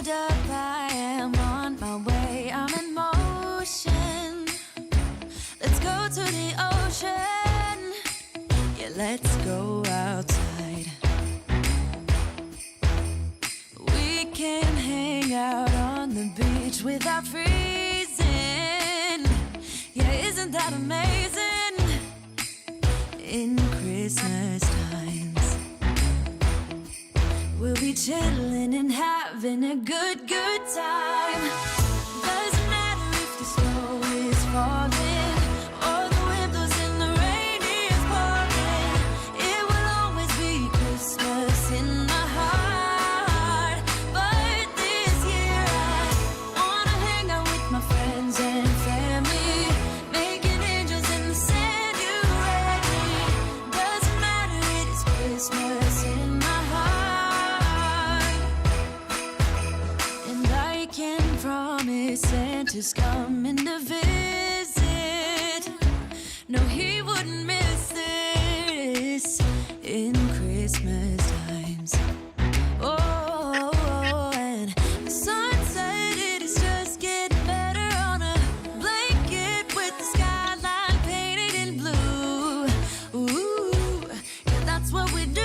up, I am on my way. I'm in motion. Let's go to the ocean. Yeah, let's go outside. We can hang out on the beach without freezing. Yeah, isn't that amazing? In Christmas times, we'll be chilling and having a good time. Doesn't matter if the snow is falling or the wind blows and the rain is pouring. It will always be Christmas in my heart. But this year I wanna hang out with my friends and family, making angels in the sand. You ready? Doesn't matter, it is Christmas in my heart. And I can promise Santa's coming to visit. No, he wouldn't miss this in Christmas times. Oh, and the sunset, it is just getting better on a blanket with the skyline painted in blue. Ooh, yeah, that's what we do.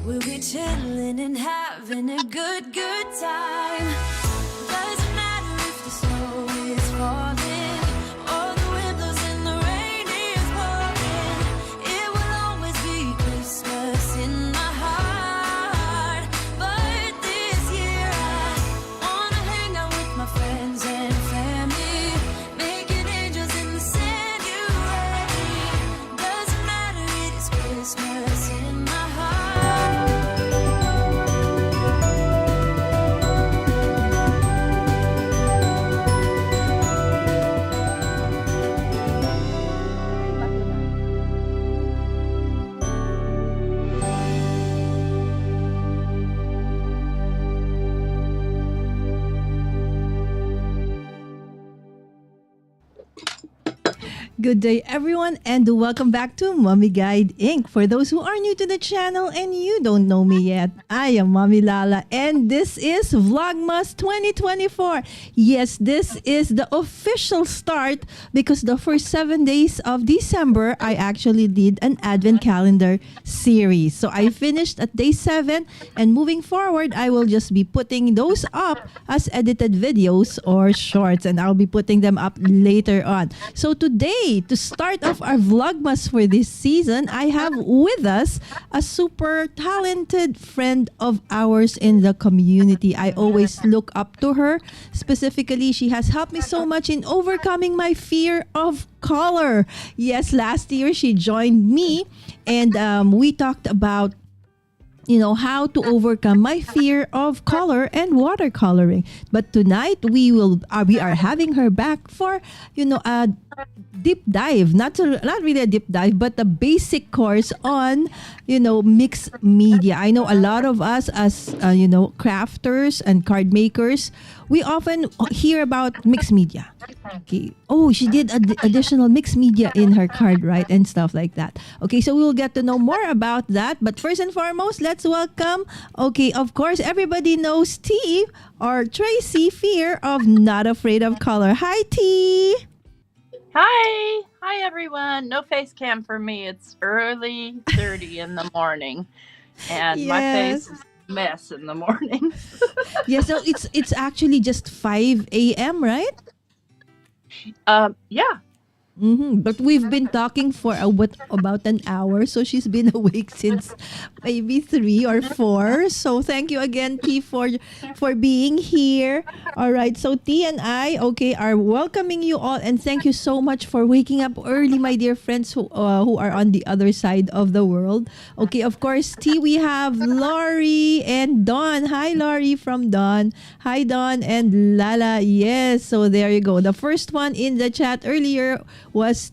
We'll be chilling and having a good time. Doesn't matter if the snow is falling or the wind blows and the rain is pouring. It will always be Christmas in my heart. But this year I wanna hang out with my friends and family, making angels in the sand. You ready? Doesn't matter, it is Christmas in my heart. Good day, everyone, and welcome back to Mommy Guide Inc. For those who are new to the channel and you don't know me yet, I am Mommy Lala, and this is Vlogmas 2024. Yes, this is the official start because the first 7 days of December, I actually did an Advent calendar series. So I finished at day 7, and moving forward, I will just be putting those up as edited videos or shorts, and I'll be putting them up later on. So today, to start off our Vlogmas for this season, I have with us a super talented friend of ours in the community. I always look up to her. Specifically, she has helped me so much in overcoming my fear of color. Yes, last year she joined me and we talked about how to overcome my fear of color and watercoloring. But tonight we are having her back for a deep dive, not really a deep dive, but a basic course on mixed media. I know a lot of us as crafters and card makers, we often hear about mixed media. Okay. Oh, she did additional mixed media in her card, right? And stuff like that. Okay, so we'll get to know more about that. But first and foremost, let's welcome, of course, everybody knows T or Tracy Fear of Not Afraid of Color. Hi, T. Hi everyone. No face cam for me. It's early 30 in the morning, and my face is a mess in the morning. Yeah, so it's actually just 5 a.m., right? Yeah. But we've been talking for about an hour, so she's been awake since maybe 3 or 4. So thank you again, T, for being here. All right, so T and I, are welcoming you all, and thank you so much for waking up early, my dear friends who are on the other side of the world. Okay, of course, T, we have Lori and Dawn. Hi, Lori from Dawn. Hi, Dawn and Lala. Yes, so there you go. The first one in the chat earlier was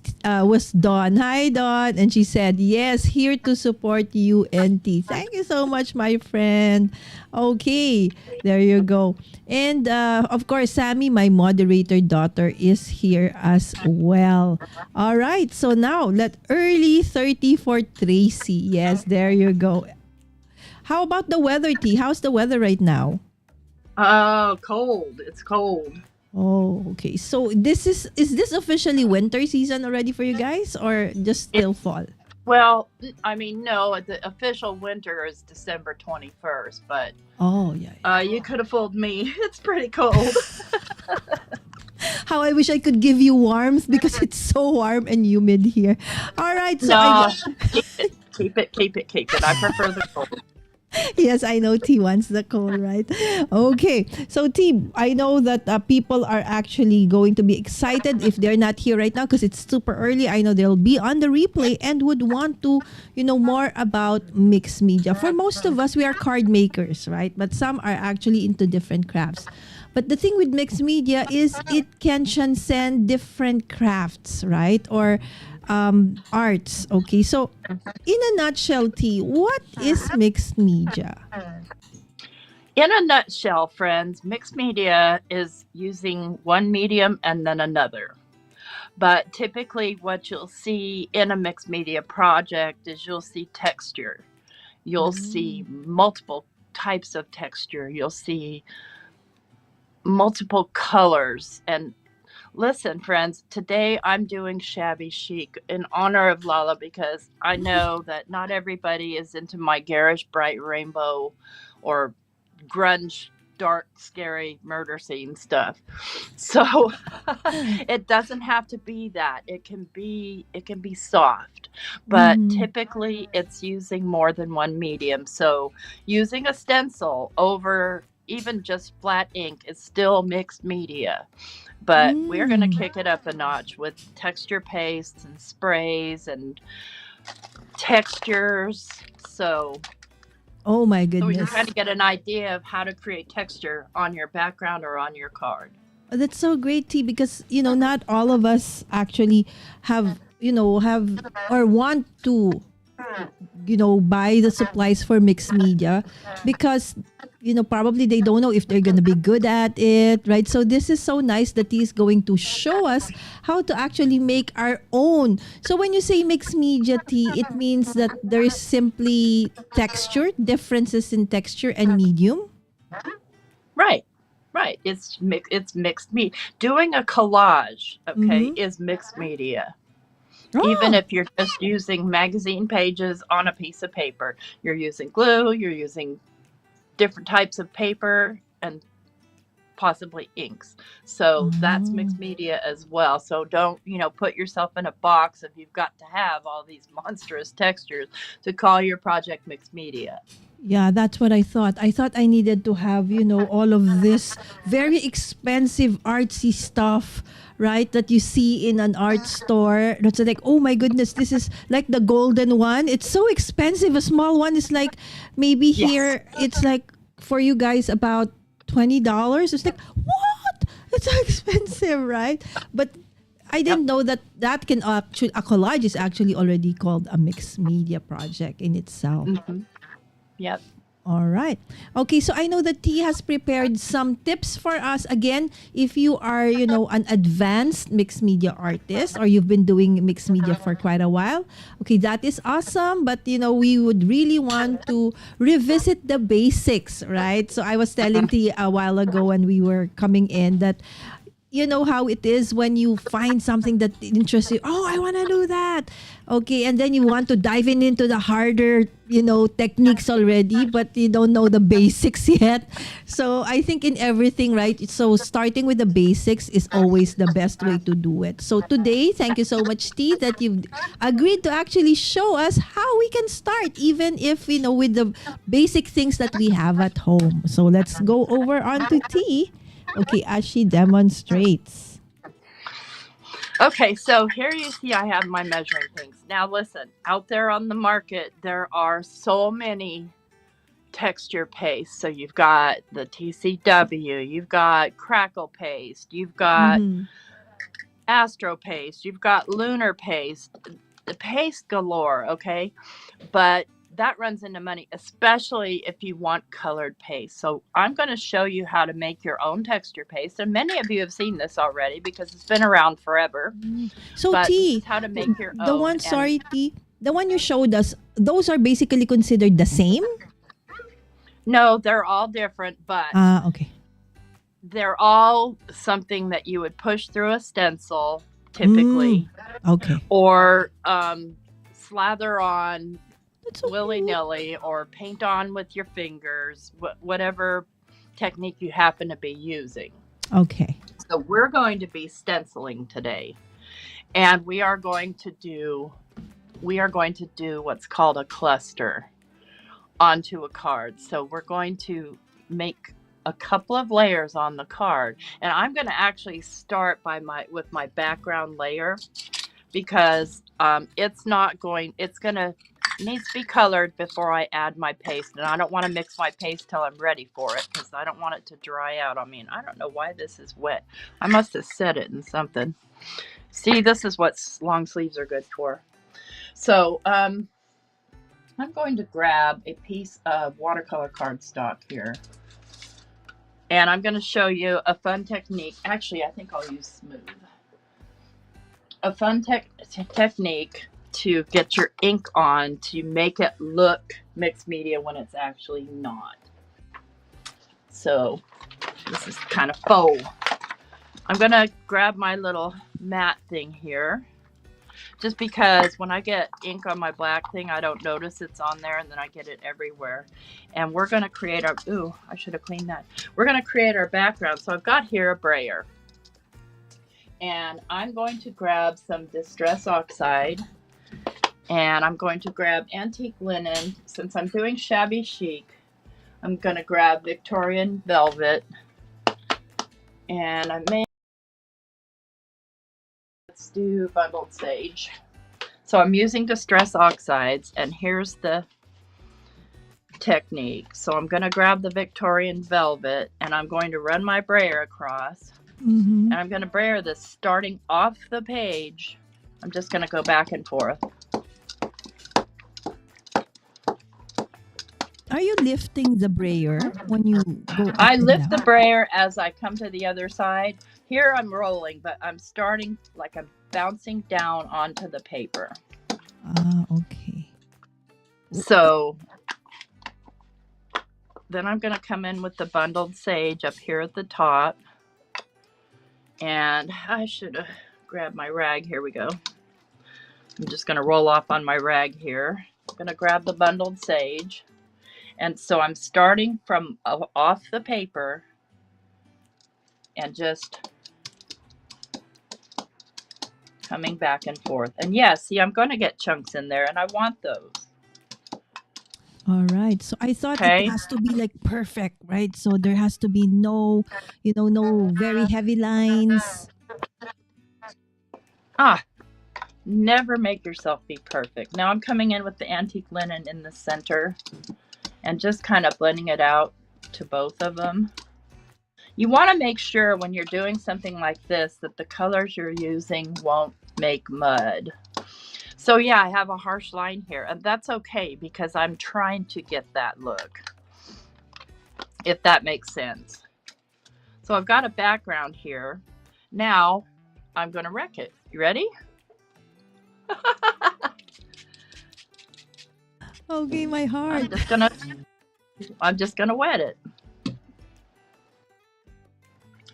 Dawn. Hi, Dawn. And she said, yes, here to support you and T. Thank you so much, my friend. Okay, there you go. And of course, Sammy, my moderator daughter, is here as well. All right, so now let early 30 for Tracy. Yes, there you go. How about the weather, T? How's the weather right now? Oh, cold. It's cold. Oh, okay. So is this officially winter season already for you guys, or just It, still fall? well, I mean, no, the official winter is December 21st, but Oh, yeah. you could have fooled me. It's pretty cold. How I wish I could give you warmth because it's so warm and humid here. All right, so No, keep it. I prefer the cold. yes, I know T wants the cold, right? Okay, so T, I know that people are actually going to be excited if they're not here right now because it's super early. I know they'll be on the replay and would want to, more about mixed media. For most of us, we are card makers, right? But some are actually into different crafts. But the thing with mixed media is it can transcend different crafts, right? Or arts. Okay, so in a nutshell, T, what is mixed media? In a nutshell, friends, mixed media is using one medium and then another. But typically, what you'll see in a mixed media project is you'll see texture. You'll see multiple types of texture. You'll see multiple colors. And listen, friends, today I'm doing shabby chic in honor of Lala because I know that not everybody is into my garish bright rainbow or grunge dark scary murder scene stuff. So it doesn't have to be that. It can be soft. But typically it's using more than one medium. So using a stencil over even just flat ink is still mixed media. But we're going to kick it up a notch with texture pastes and sprays and textures. So Oh my we can goodness. kind of get an idea of how to create texture on your background or on your card. That's so great, T, because not all of us actually have or want to buy the supplies for mixed media because probably they don't know if they're going to be good at it, right? So this is so nice that he's going to show us how to actually make our own. So when you say mixed media, T, it means that there is simply differences in texture and medium. Right. It's mixed media. Doing a collage, is mixed media. Even if you're just using magazine pages on a piece of paper, you're using glue, you're using different types of paper and possibly inks. So that's mixed media as well. So don't, put yourself in a box if you've got to have all these monstrous textures to call your project mixed media. Yeah, that's what I thought. I thought I needed to have, all of this very expensive artsy stuff, right? That you see in an art store. That's like, oh my goodness, this is like the golden one. It's so expensive. A small one is like, maybe here, it's like for you guys about $20. It's like, what? It's so expensive, right? But I didn't know that can actually, a collage is actually already called a mixed media project in itself. Yep. All right. Okay, so I know that T has prepared some tips for us. Again, if you are, an advanced mixed media artist or you've been doing mixed media for quite a while, okay, that is awesome. But, we would really want to revisit the basics, right? So I was telling T a while ago when we were coming in that, you know how it is when you find something that interests you. Oh, I want to do that. Okay, and then you want to dive into the harder, techniques already, but you don't know the basics yet. So I think in everything, right? So starting with the basics is always the best way to do it. So today, thank you so much, T, that you've agreed to actually show us how we can start, even if, with the basic things that we have at home. So let's go over onto T. Okay, as she demonstrates. Okay, so here you see I have my measuring things. Now listen, out there on the market, there are so many texture pastes. So you've got the TCW, you've got crackle paste, you've got astro paste, you've got lunar paste, the paste galore, okay? But that runs into money, especially if you want colored paste. So I'm going to show you how to make your own texture paste. And many of you have seen this already because it's been around forever. So but T, this is how to make your own. The one you showed us, those are basically considered the same? No, they're all different, but Ah, okay. they're all something that you would push through a stencil typically, Okay. or slather on That's so cute. willy-nilly, or paint on with your fingers, whatever technique you happen to be using. Okay. So we're going to be stenciling today, and we are going to do what's called a cluster onto a card. So we're going to make a couple of layers on the card, and I'm going to actually start with my background layer, because it needs to be colored before I add my paste, and I don't want to mix my paste till I'm ready for it, because I don't want it to dry out. I mean, I don't know why this is wet. I must have set it in something. See, this is what long sleeves are good for. So I'm going to grab a piece of watercolor cardstock here, and I'm going to show you a fun technique. Actually, I think I'll use smooth. A fun technique to get your ink on to make it look mixed media when it's actually not. So this is kind of faux. I'm going to grab my little mat thing here, just because when I get ink on my black thing, I don't notice it's on there, and then I get it everywhere. And we're going to create our, ooh, I should have cleaned that. We're going to create our background. So I've got here a brayer, and I'm going to grab some Distress Oxide, and I'm going to grab Antique Linen. Since I'm doing Shabby Chic, I'm going to grab Victorian Velvet, and let's do Bundled Sage. So I'm using Distress Oxides, and here's the technique. So I'm going to grab the Victorian Velvet, and I'm going to run my brayer across, and I'm going to brayer this starting off the page. I'm just going to go back and forth. Are you lifting the brayer when you go up I and lift down? the brayer as I come to the other side. Here I'm rolling, but I'm starting like I'm bouncing down onto the paper. Ah, okay. So then I'm going to come in with the Bundled Sage up here at the top. And I should have grabbed my rag. Here we go. I'm just going to roll off on my rag here. I'm going to grab the Bundled Sage. And so I'm starting from off the paper and just coming back and forth. And yeah, see, I'm going to get chunks in there, and I want those. All right. So I thought Okay. it has to be like perfect, right? So there has to be no, no very heavy lines. Never make yourself be perfect. Now I'm coming in with the Antique Linen in the center and just kind of blending it out to both of them. You want to make sure when you're doing something like this that the colors you're using won't make mud. So yeah, I have a harsh line here, and that's okay because I'm trying to get that look, if that makes sense. So I've got a background here. Now I'm going to wreck it. You ready? Okay, my heart. I'm just gonna wet it.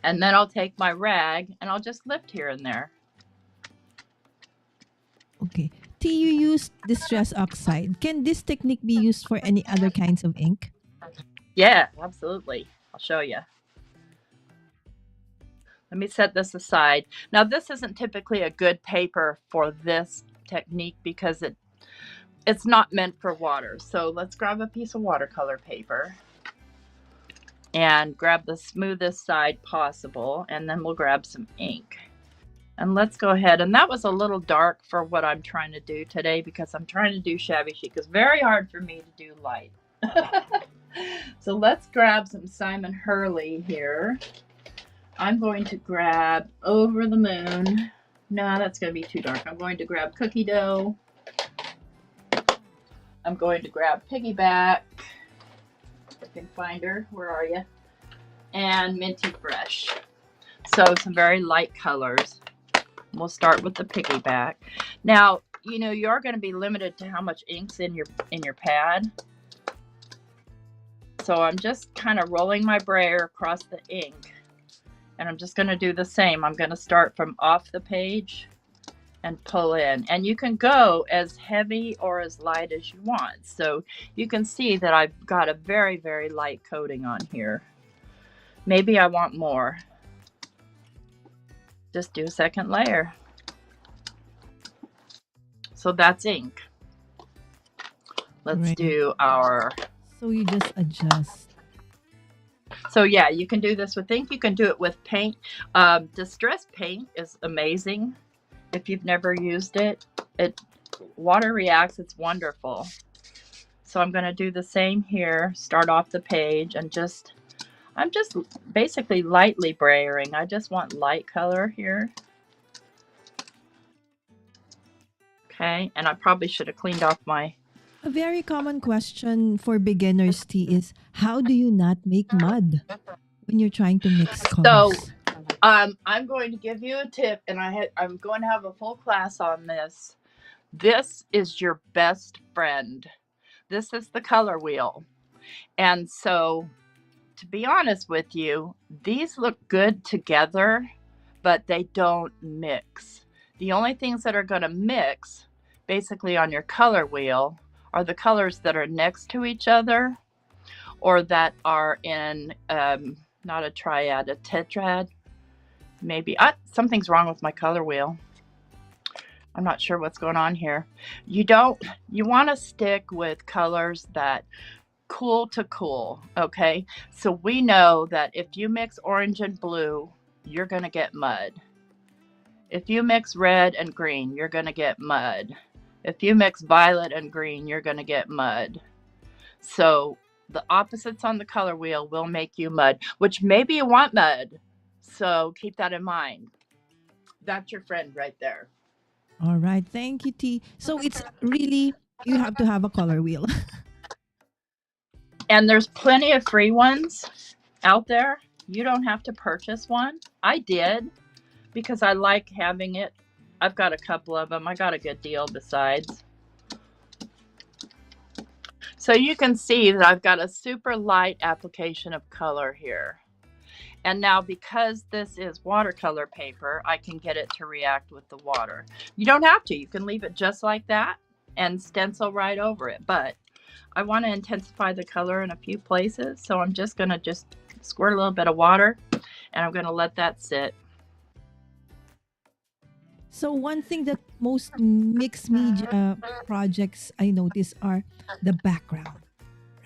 And then I'll take my rag and I'll just lift here and there. Okay. T, you use Distress Oxide. Can this technique be used for any other kinds of ink? Yeah, absolutely. I'll show you. Let me set this aside. Now this isn't typically a good paper for this technique because it's not meant for water. So let's grab a piece of watercolor paper and grab the smoothest side possible, and then we'll grab some ink. And let's go ahead. And that was a little dark for what I'm trying to do today because I'm trying to do Shabby Chic. It's very hard for me to do light. So let's grab some Simon Hurley here. I'm going to grab Over the Moon. No, that's going to be too dark. I'm going to grab Cookie Dough. I'm going to grab Piggyback. If I can find her. Where are you? And Minty Fresh. So some very light colors. We'll start with the Piggyback. Now, you know, you are going to be limited to how much ink's in your pad. So I'm just kind of rolling my brayer across the ink. And I'm just going to do the same. I'm going to start from off the page and pull in. And you can go as heavy or as light as you want. So you can see that I've got a very, very light coating on here. Maybe I want more. Just do a second layer. So that's ink. Let's Right. do our... So you just adjust. So yeah, you can do this with ink. You can do it with paint. Distress paint is amazing. If you've never used it, water reacts. It's wonderful. So I'm going to do the same here. Start off the page and I'm just basically lightly brayering. I just want light color here. Okay, and I probably should have cleaned off my... A very common question for beginners, T, is how do you not make mud when you're trying to mix So colors? I'm going to give you a tip, and I'm going to have a full class on this. This is your best friend. This is the color wheel. And so, to be honest with you, these look good together, but they don't mix. The only things that are going to mix, basically on your color wheel, are the colors that are next to each other, or that are in, not a triad, a tetrad. Maybe something's wrong with my color wheel. I'm not sure what's going on here. You want to stick with colors that cool to cool, okay? So we know that if you mix orange and blue, you're going to get mud. If you mix red and green, you're going to get mud. If you mix violet and green, you're going to get mud. So the opposites on the color wheel will make you mud, which maybe you want mud. So keep that in mind. That's your friend right there. All right. Thank you, T. So it's really, you have to have a color wheel. And there's plenty of free ones out there. You don't have to purchase one. I did because I like having it. I've got a couple of them. I got a good deal besides. So you can see that I've got a super light application of color here. And now because this is watercolor paper, I can get it to react with the water. You don't have to. You can leave it just like that and stencil right over it. But I want to intensify the color in a few places. So I'm just going to squirt a little bit of water and I'm going to let that sit. So one thing that most mixed media projects I notice are the background,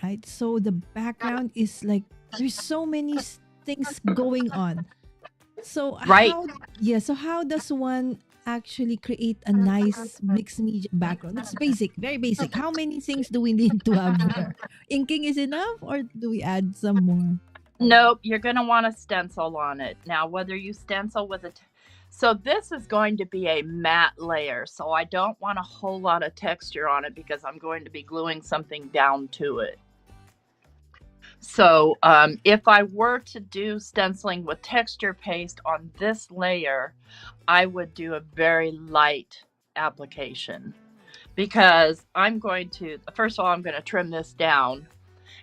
right? So the background is like, there's so many things going on. So Right. So how does one actually create a nice mixed media background? It's basic, very basic. How many things do we need to have there? Inking is enough, or do we add some more? Nope, you're going to want a stencil on it. Now, whether you stencil with so this is going to be a matte layer, so I don't want a whole lot of texture on it because I'm going to be gluing something down to it. So if I were to do stenciling with texture paste on this layer, I would do a very light application because I'm going to, first of all, I'm going to trim this down,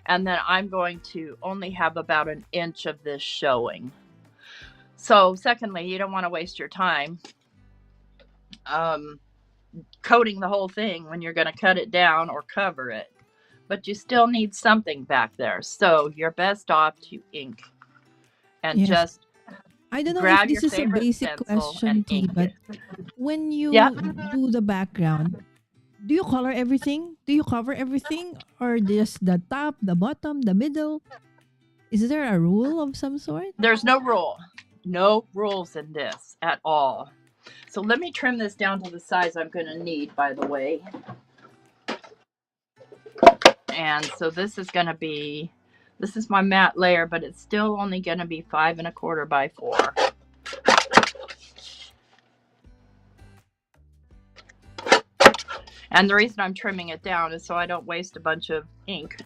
and then I'm going to only have about 1 inch of this showing. So secondly, you don't want to waste your time coating the whole thing when you're going to cut it down or cover it. But you still need something back there. So you're best off to ink and Yes. just I don't know grab if this your is a favorite basic stencil question, and T, ink but it. when you Yeah. do the background, do you color everything? Do you cover everything? Or just the top, the bottom, the middle? Is there a rule of some sort? There's no rule. No rules in this at all. So let me trim this down to the size I'm going to need, by the way. And so this is going to be, this is my matte layer, but it's still only going to be 5 1/4 by 4. And the reason I'm trimming it down is so I don't waste a bunch of ink.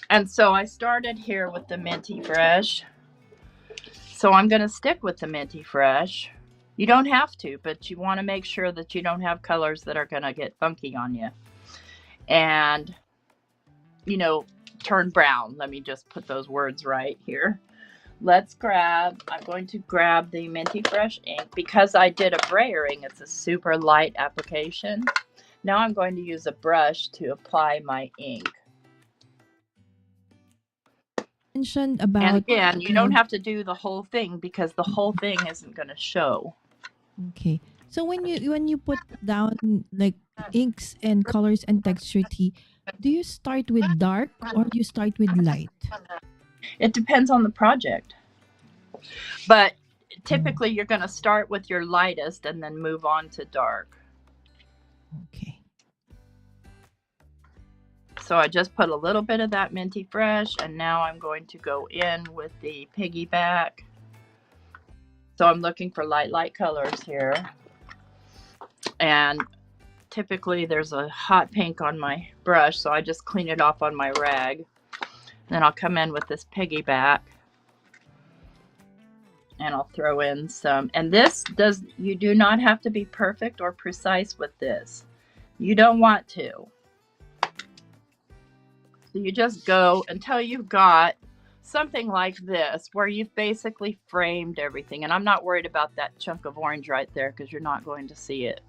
And so I started here with the Minty Fresh. So I'm going to stick with the Minty Fresh. You don't have to, but you want to make sure that you don't have colors that are going to get funky on you. And, you know, turn brown. Let me just put those words right here. I'm going to grab the Minty Fresh ink. Because I did a brayering, it's a super light application. Now I'm going to use a brush to apply my ink. Mentioned And about again, you don't have to do the whole thing because the whole thing isn't going to show. okay. So when you put down like inks and colors and texture tea, do you start with dark or do you start with light? It depends on the project. But Oh, typically you're going to start with your lightest and then move on to dark. okay. So I just put a little bit of that Minty Fresh, and now I'm going to go in with the piggyback. So I'm looking for light colors here. And typically there's a hot pink on my brush, so I just clean it off on my rag. Then I'll come in with this piggyback. And I'll throw in some. And you do not have to be perfect or precise with this. You don't want to. So you just go until you've got something like this where you've basically framed everything. And I'm not worried about that chunk of orange right there because you're not going to see it.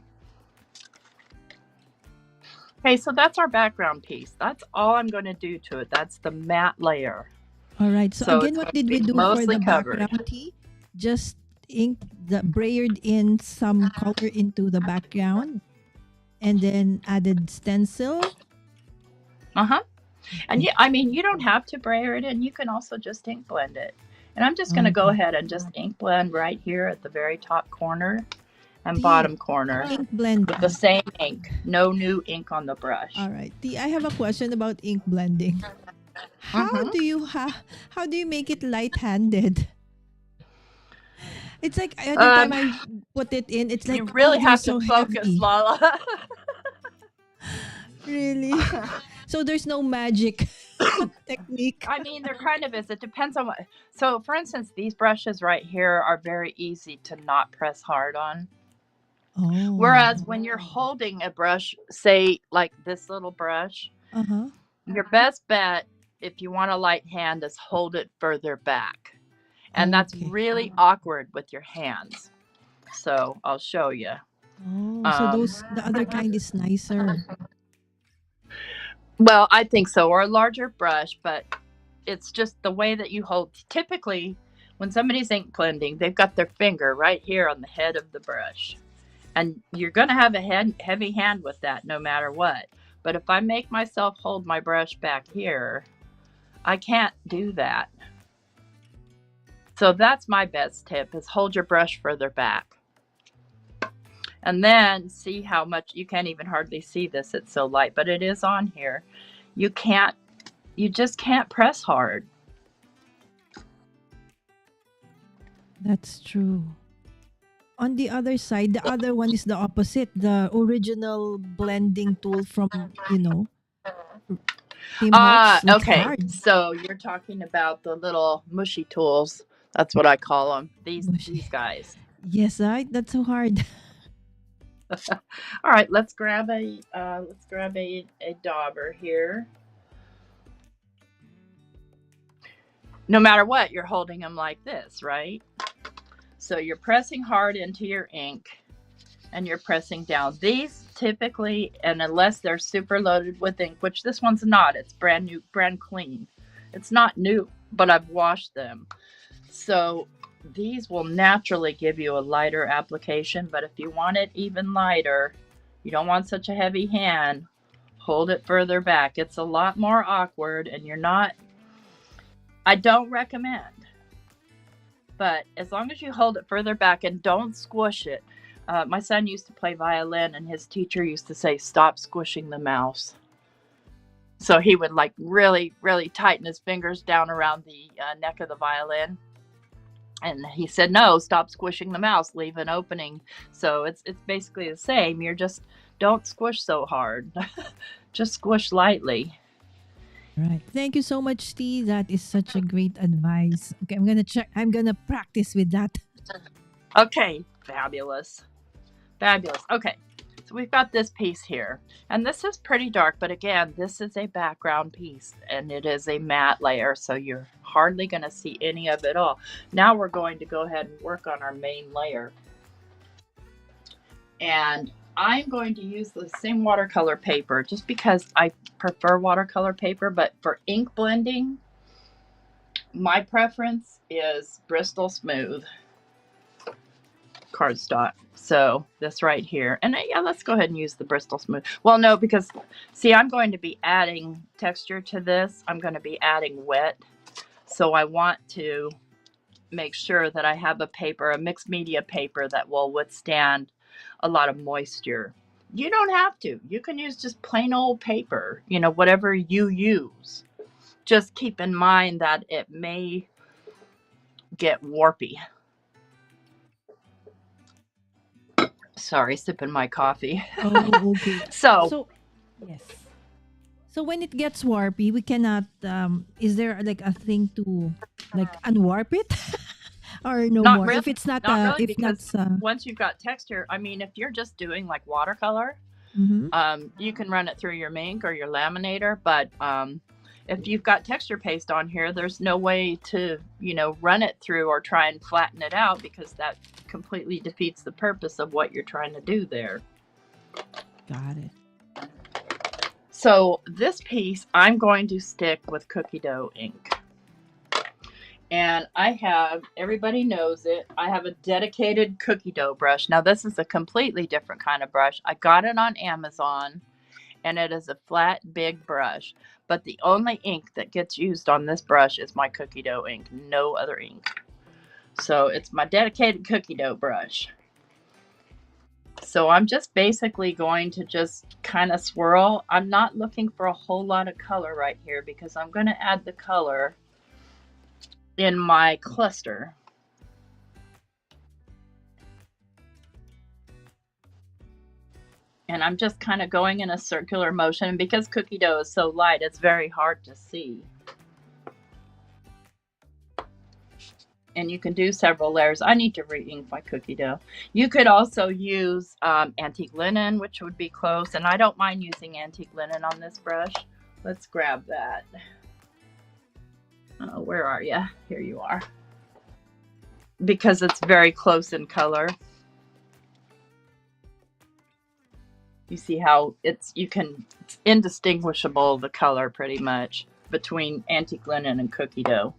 Okay, so that's our background piece. That's all I'm going to do to it. That's the matte layer. All right. So So again, it's what going to did we be do for mostly the covered. background tea? Just ink the brayered in some color into the background and then added stencil. Uh-huh. And Okay. you don't have to brayer it in. You can also just ink blend it. And I'm just going to go Okay. ahead and just ink blend right here at the very top corner and Tea, bottom corner ink with the blending. same ink. No new ink on the brush. All right. Tea, I have a question about ink blending. How Mhm. do you how do you make it light-handed? It's like every time I put it in, it's like, You oh, really you're have to so focus, heavy. Lala. Really? So there's no magic technique. I mean, there kind of is. It depends on what. So, for instance, these brushes right here are very easy to not press hard on. Oh. Whereas when you're holding a brush, say like this little brush, Uh-huh. your best bet, if you want a light hand, is hold it further back. And that's Okay. really awkward with your hands. So I'll show you. Oh, so the other kind is nicer. Well, I think so, or a larger brush, but it's just the way that you hold. Typically, when somebody's ink blending, they've got their finger right here on the head of the brush. And you're going to have a heavy hand with that no matter what. But if I make myself hold my brush back here, I can't do that. So that's my best tip, is hold your brush further back. And then see how much, you can't even hardly see this, it's so light, but it is on here. You just can't press hard. That's true. On the other side, the other one is the opposite. The original blending tool from, Tim Holtz. It's Okay. hard. So you're talking about the little mushy tools. That's what I call them. These Mushy. guys. Yes, right? That's so hard. All right, let's grab a dauber here. No matter what, you're holding them like this, right? So you're pressing hard into your ink and you're pressing down. These typically, and unless they're super loaded with ink, which this one's not, it's brand new, brand clean. It's not new, but I've washed them. So these will naturally give you a lighter application, but if you want it even lighter, you don't want such a heavy hand, hold it further back. It's a lot more awkward and I don't recommend. But as long as you hold it further back and don't squish it. My son used to play violin and his teacher used to say, stop squishing the mouse. So he would like really, really tighten his fingers down around the neck of the violin. And he said, no, stop squishing the mouse, leave an opening. So it's basically the same. You're just, don't squish so hard. Just squish lightly. Right. Thank you so much, Steve. That is such a great advice. Okay, I'm gonna practice with that. Okay, fabulous. Fabulous. Okay, So we've got this piece here, and this is pretty dark, but again, this is a background piece and it is a matte layer, so you're hardly going to see any of it all. Now we're going to go ahead and work on our main layer. And I'm going to use the same watercolor paper just because I prefer watercolor paper, but for ink blending, my preference is Bristol Smooth cardstock. So this right here, and yeah, let's go ahead and use the Bristol Smooth. Well, no, because see, I'm going to be adding texture to this. I'm going to be adding wet. So I want to make sure that I have a paper, a mixed media paper that will withstand a lot of moisture. You don't have to. You can use just plain old paper, you know, whatever you use. Just keep in mind that it may get warpy. Sorry, sipping my coffee. Oh, okay. So Yes. So when it gets warpy, we cannot. Is there like a thing to like unwarp it, or no not more? really, If it's not, not really, if not, because once you've got texture, I mean, if you're just doing like watercolor, mhm. you can run it through your Mink or your laminator, but if you've got texture paste on here, there's no way to, you know, run it through or try and flatten it out, because that completely defeats the purpose of what you're trying to do there. Got it. So this piece, I'm going to stick with cookie dough ink. And I have, everybody knows it, I have a dedicated cookie dough brush. Now this is a completely different kind of brush. I got it on Amazon, and it is a flat, big brush. But the only ink that gets used on this brush is my cookie dough ink, no other ink. So it's my dedicated cookie dough brush. So I'm just basically going to just kind of swirl. I'm not looking for a whole lot of color right here, because I'm going to add the color in my cluster. And I'm just kind of going in a circular motion. And because cookie dough is so light, it's very hard to see. And you can do several layers. I need to re-ink my cookie dough. You could also use antique linen, which would be close. And I don't mind using antique linen on this brush. Let's grab that. Oh, where are you? Here you are. Because it's very close in color. You see how it's indistinguishable, the color pretty much, between antique linen and cookie dough.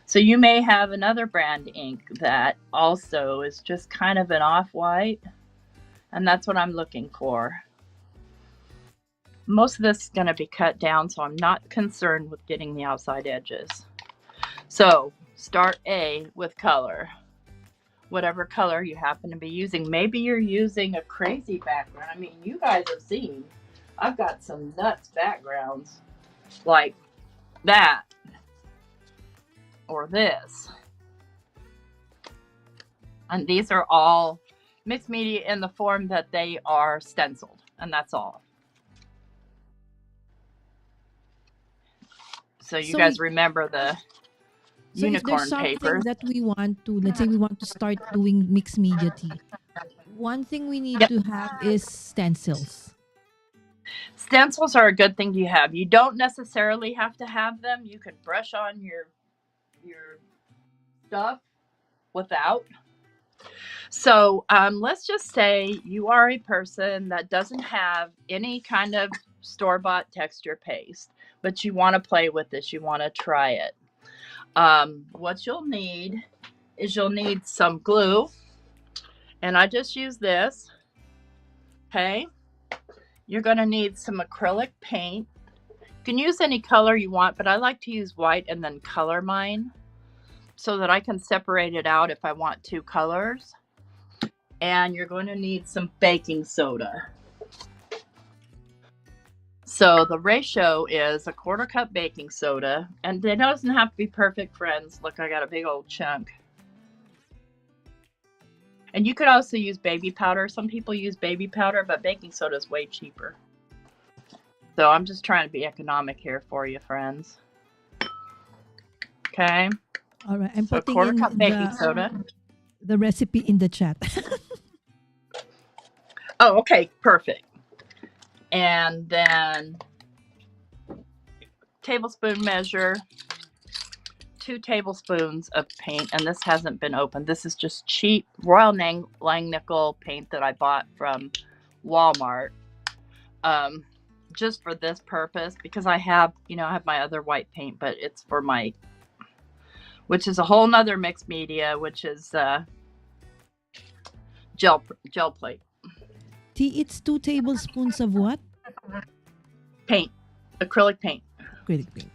So you may have another brand ink that also is just kind of an off-white, and that's what I'm looking for. Most of this is going to be cut down, so I'm not concerned with getting the outside edges. So start A with color. Whatever color you happen to be using. Maybe you're using a crazy background. I mean, you guys have seen, I've got some nuts backgrounds like that or this. And these are all mixed media in the form that they are stenciled, and that's all. So you guys remember the So if unicorn there's something papers. that we want to, let's say we want to start doing mixed media tea, one thing we need to have is stencils. Stencils are a good thing to have. You don't necessarily have to have them. You could brush on your stuff without. So let's just say you are a person that doesn't have any kind of store-bought texture paste, but you want to play with this. You want to try it. What you'll need is you'll need some glue, and I just use this. Okay, you're going to need some acrylic paint. You can use any color you want, but I like to use white and then color mine so that I can separate it out if I want two colors. And you're going to need some baking soda. So the ratio is a 1/4 cup baking soda, and it doesn't have to be perfect, friends. Look, I got a big old chunk. And you could also use baby powder. Some people use baby powder, but baking soda is way cheaper. So I'm just trying to be economic here for you, friends. Okay. All right, I'm So a putting 1/4 in cup baking soda. the recipe in the chat. Oh, okay, perfect. And then tablespoon measure, 2 tablespoons of paint, and this hasn't been opened. This is just cheap Royal Langnickel paint that I bought from Walmart, just for this purpose, because I have my other white paint, but it's for my, which is a whole nother mixed media, which is gel plate Tea, it's 2 tablespoons of what? paint, acrylic paint. Acrylic paint.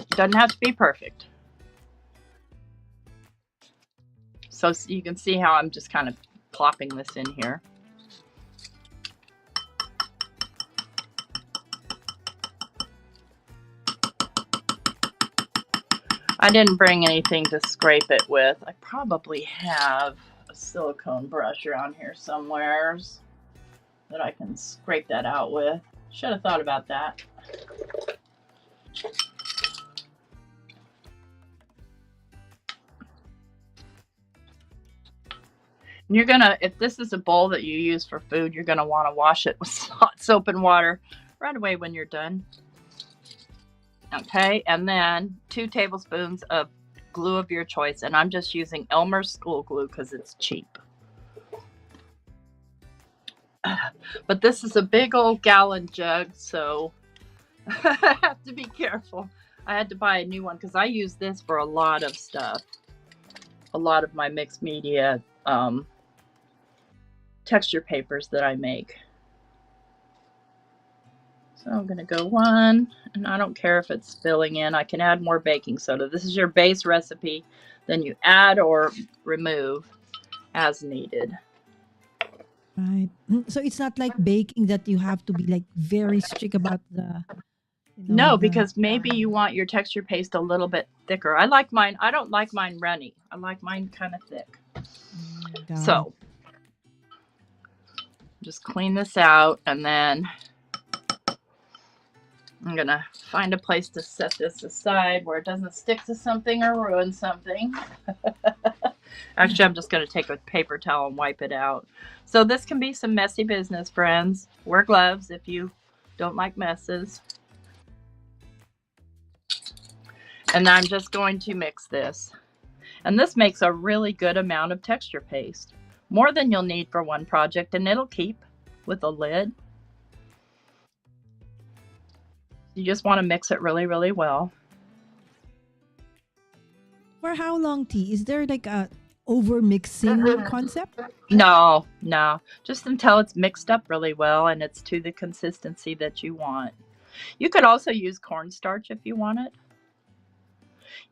Doesn't have to be perfect. So you can see how I'm just kind of plopping this in here. I didn't bring anything to scrape it with. I probably have a silicone brush around here somewheres that I can scrape that out with. Should have thought about that. And you're gonna, if this is a bowl that you use for food, you're gonna want to wash it with hot soap and water right away when you're done. Okay, and then 2 tablespoons of glue of your choice, and I'm just using Elmer's school glue because it's cheap. But this is a big old gallon jug, so I have to be careful. I had to buy a new one because I use this for a lot of stuff. A lot of my mixed media texture papers that I make. So I'm going to go 1, and I don't care if it's filling in. I can add more baking soda. This is your base recipe. Then you add or remove as needed. Right. So it's not like baking that you have to be like very strict about the. No, because maybe you want your texture paste a little bit thicker. I like mine. I don't like mine runny. I like mine kind of thick. So just clean this out, and then I'm going to find a place to set this aside where it doesn't stick to something or ruin something. Actually, I'm just going to take a paper towel and wipe it out. So this can be some messy business, friends. Wear gloves if you don't like messes. And I'm just going to mix this. And this makes a really good amount of texture paste. More than you'll need for one project, and it'll keep with a lid. You just want to mix it really, really well. For how long, Tea? Is there like a over mixing concept? No. Just until it's mixed up really well and it's to the consistency that you want. You could also use cornstarch if you want it.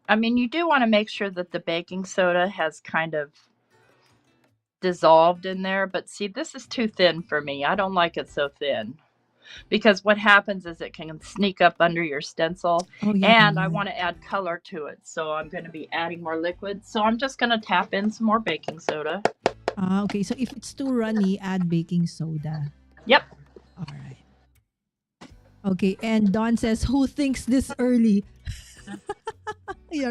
I mean, you do want to make sure that the baking soda has kind of dissolved in there, but see, this is too thin for me. I don't like it so thin, because what happens is it can sneak up under your stencil. And I want to add color to it, so I'm going to be adding more liquid. So I'm just going to tap in some more baking soda. Okay, so if it's too runny, add baking soda. Yep. All right. Okay, and Dawn says, who thinks this early?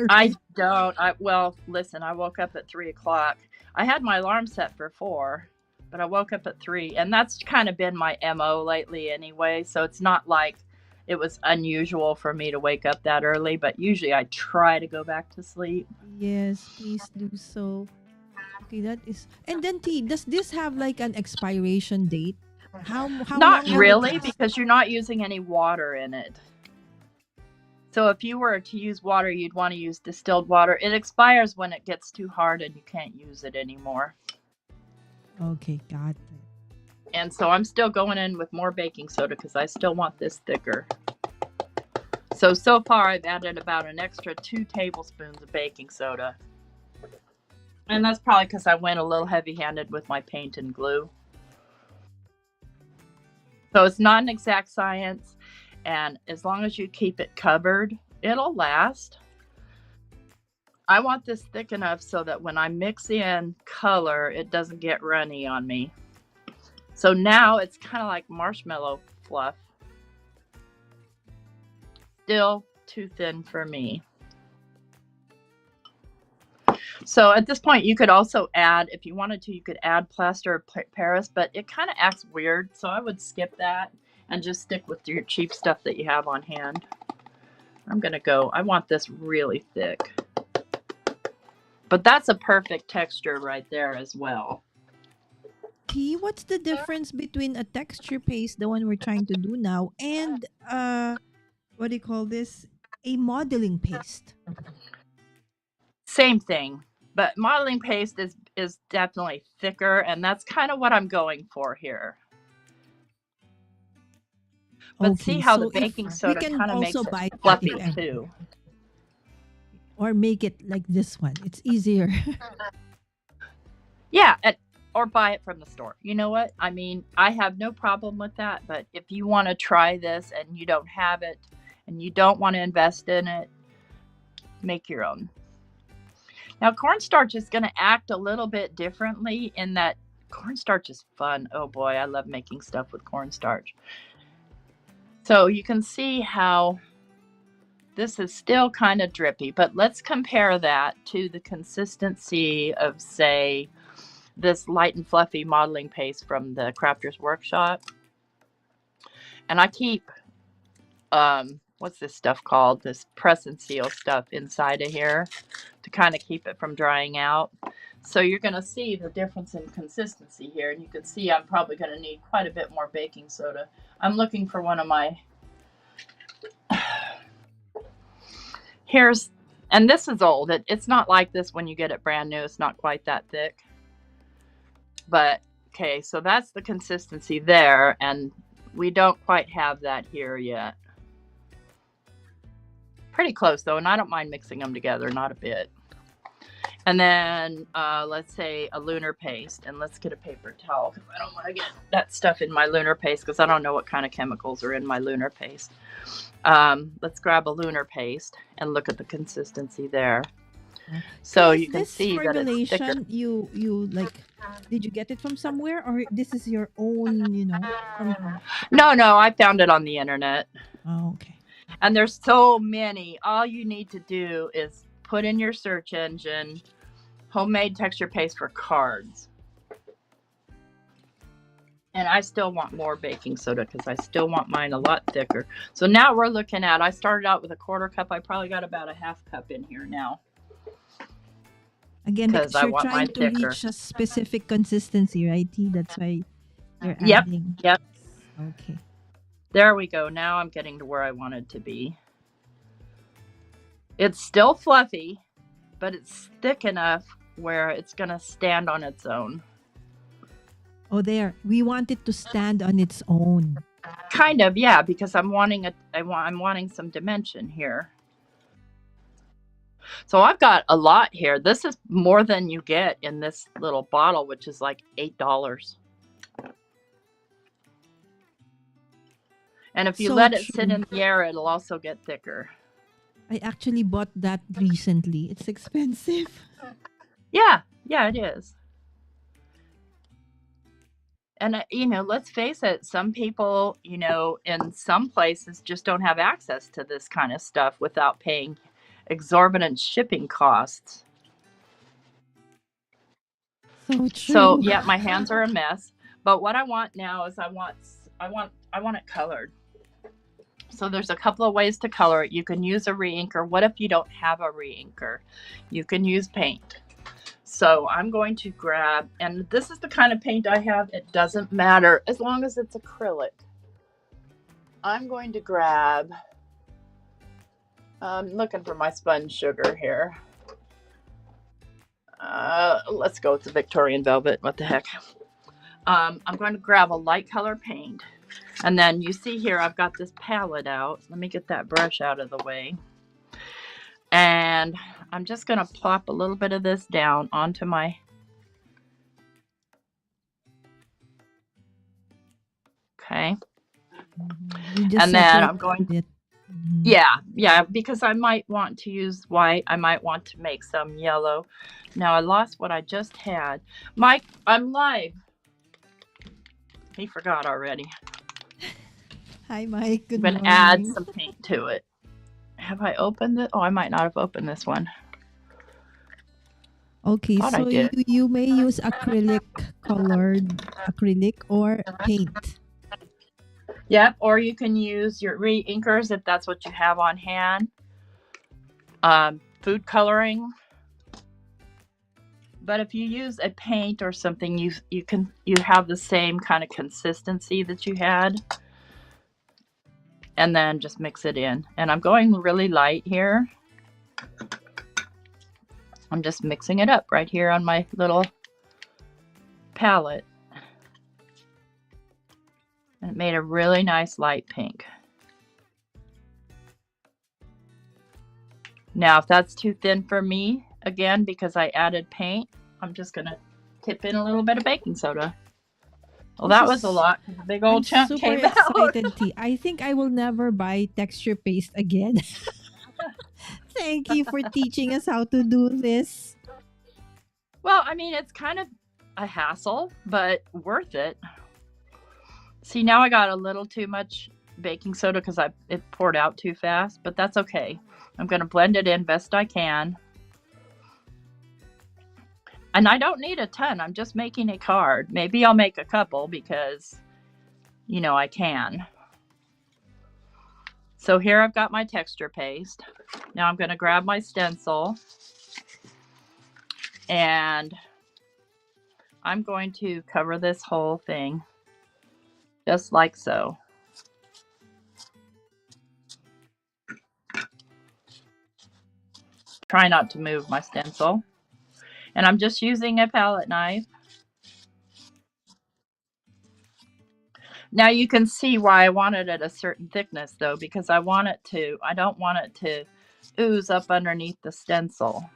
I don't. Well, listen, I woke up at 3 o'clock. I had my alarm set for 4, but I woke up at 3, and that's kind of been my MO lately anyway. So it's not like it was unusual for me to wake up that early, but usually I try to go back to sleep. Yes, please do so. Okay, that is. And then T, does this have like an expiration date? How Not long really, because you're not using any water in it. So if you were to use water, you'd want to use distilled water. It expires when it gets too hard and you can't use it anymore. Okay, got it. And so I'm still going in with more baking soda because I still want this thicker. So far I've added about an extra 2 tablespoons of baking soda. And that's probably because I went a little heavy-handed with my paint and glue. So it's not an exact science. And as long as you keep it covered, it'll last. I want this thick enough so that when I mix in color, it doesn't get runny on me. So now it's kind of like marshmallow fluff. Still too thin for me. So at this point, you could also add, if you wanted to, you could add plaster of Paris, but it kind of acts weird. So I would skip that and just stick with your cheap stuff that you have on hand. I want this really thick. But that's a perfect texture right there as well. T, what's the difference between a texture paste, the one we're trying to do now, and what do you call this? A modeling paste. Same thing, but modeling paste is definitely thicker, and that's kind of what I'm going for here. But see Okay, how so the if baking we soda can kind of makes also it buy that fluffy if ever, too. or make it like this one. It's easier. Yeah, or buy it from the store. You know what? I mean, I have no problem with that, but if you want to try this and you don't have it and you don't want to invest in it, make your own. Now, cornstarch is going to act a little bit differently in that cornstarch is fun. Oh boy, I love making stuff with cornstarch. So you can see how this is still kind of drippy, but let's compare that to the consistency of, say, this light and fluffy modeling paste from the Crafter's Workshop. And I keep, what's this stuff called? This press and seal stuff inside of here to kind of keep it from drying out. So you're going to see the difference in consistency here. And you can see I'm probably going to need quite a bit more baking soda. I'm looking for one of my, and this is old. It's not like this when you get it brand new. It's not quite that thick. But, okay, so that's the consistency there, and we don't quite have that here yet. Pretty close, though, and I don't mind mixing them together, not a bit. And then, let's say a lunar paste, and let's get a paper towel, because I don't want to get that stuff in my lunar paste, because I don't know what kind of chemicals are in my lunar paste. Let's grab a lunar paste and look at the consistency there. So you can see that it's thicker. You like, did you get it from somewhere, or this is your own, from... No, I found it on the internet. Oh, okay. And there's so many. All you need to do is put in your search engine, homemade texture paste for cards. And I still want more baking soda because I still want mine a lot thicker. So now we're looking at, I started out with a 1/4 cup. I probably got about a 1/2 cup in here now. Again, because you're trying to reach a specific consistency, right, T? That's why you're adding. Yep. Okay. There we go. Now I'm getting to where I wanted to be. It's still fluffy, but it's thick enough where it's going to stand on its own. Oh, there. We want it to stand on its own. Kind of, yeah, because I'm wanting some dimension here. So I've got a lot here. This is more than you get in this little bottle, which is like $8. And if you let it sit in the air, it'll also get thicker. I actually bought that recently. It's expensive. Yeah, it is. And, let's face it, some people, in some places just don't have access to this kind of stuff without paying exorbitant shipping costs. So true. So, yeah, my hands are a mess. But what I want now is I want it colored. So there's a couple of ways to color it. You can use a reinker. What if you don't have a reinker? You can use paint. So I'm going to grab, and this is the kind of paint I have. It doesn't matter as long as it's acrylic. I'm going to grab, I'm looking for my sponge sugar here. Let's go with the Victorian Velvet. What the heck? I'm going to grab a light color paint. And then you see here, I've got this palette out. Let me get that brush out of the way. And I'm just going to plop a little bit of this down onto my... Okay. And then I'm going to... Yeah, because I might want to use white. I might want to make some yellow. Now I lost what I just had. Mike, I'm live. He forgot already. Hi, Mike. Good morning. I'm going to add some paint to it. Have I opened it? Oh, I might not have opened this one. Okay, Thought I so did. you may use colored acrylic or paint. Yep, or you can use your re-inkers if that's what you have on hand. Food coloring. But if you use a paint or something, you have the same kind of consistency that you had, and then just mix it in. And I'm going really light here. I'm just mixing it up right here on my little palette. And it made a really nice light pink. Now, if that's too thin for me, again, because I added paint, I'm just going to tip in a little bit of baking soda. Well, This that was a is lot. A big I'm old chunk super came out. excited, T. I think I will never buy texture paste again. Thank you for teaching us how to do this. Well, I mean, it's kind of a hassle, but worth it. See, now I got a little too much baking soda because it poured out too fast, but that's okay. I'm going to blend it in best I can. And I don't need a ton. I'm just making a card. Maybe I'll make a couple because, I can. So here I've got my texture paste. Now I'm going to grab my stencil and I'm going to cover this whole thing just like so. Try not to move my stencil. And I'm just using a palette knife. Now you can see why I want it at a certain thickness though, because I don't want it to ooze up underneath the stencil.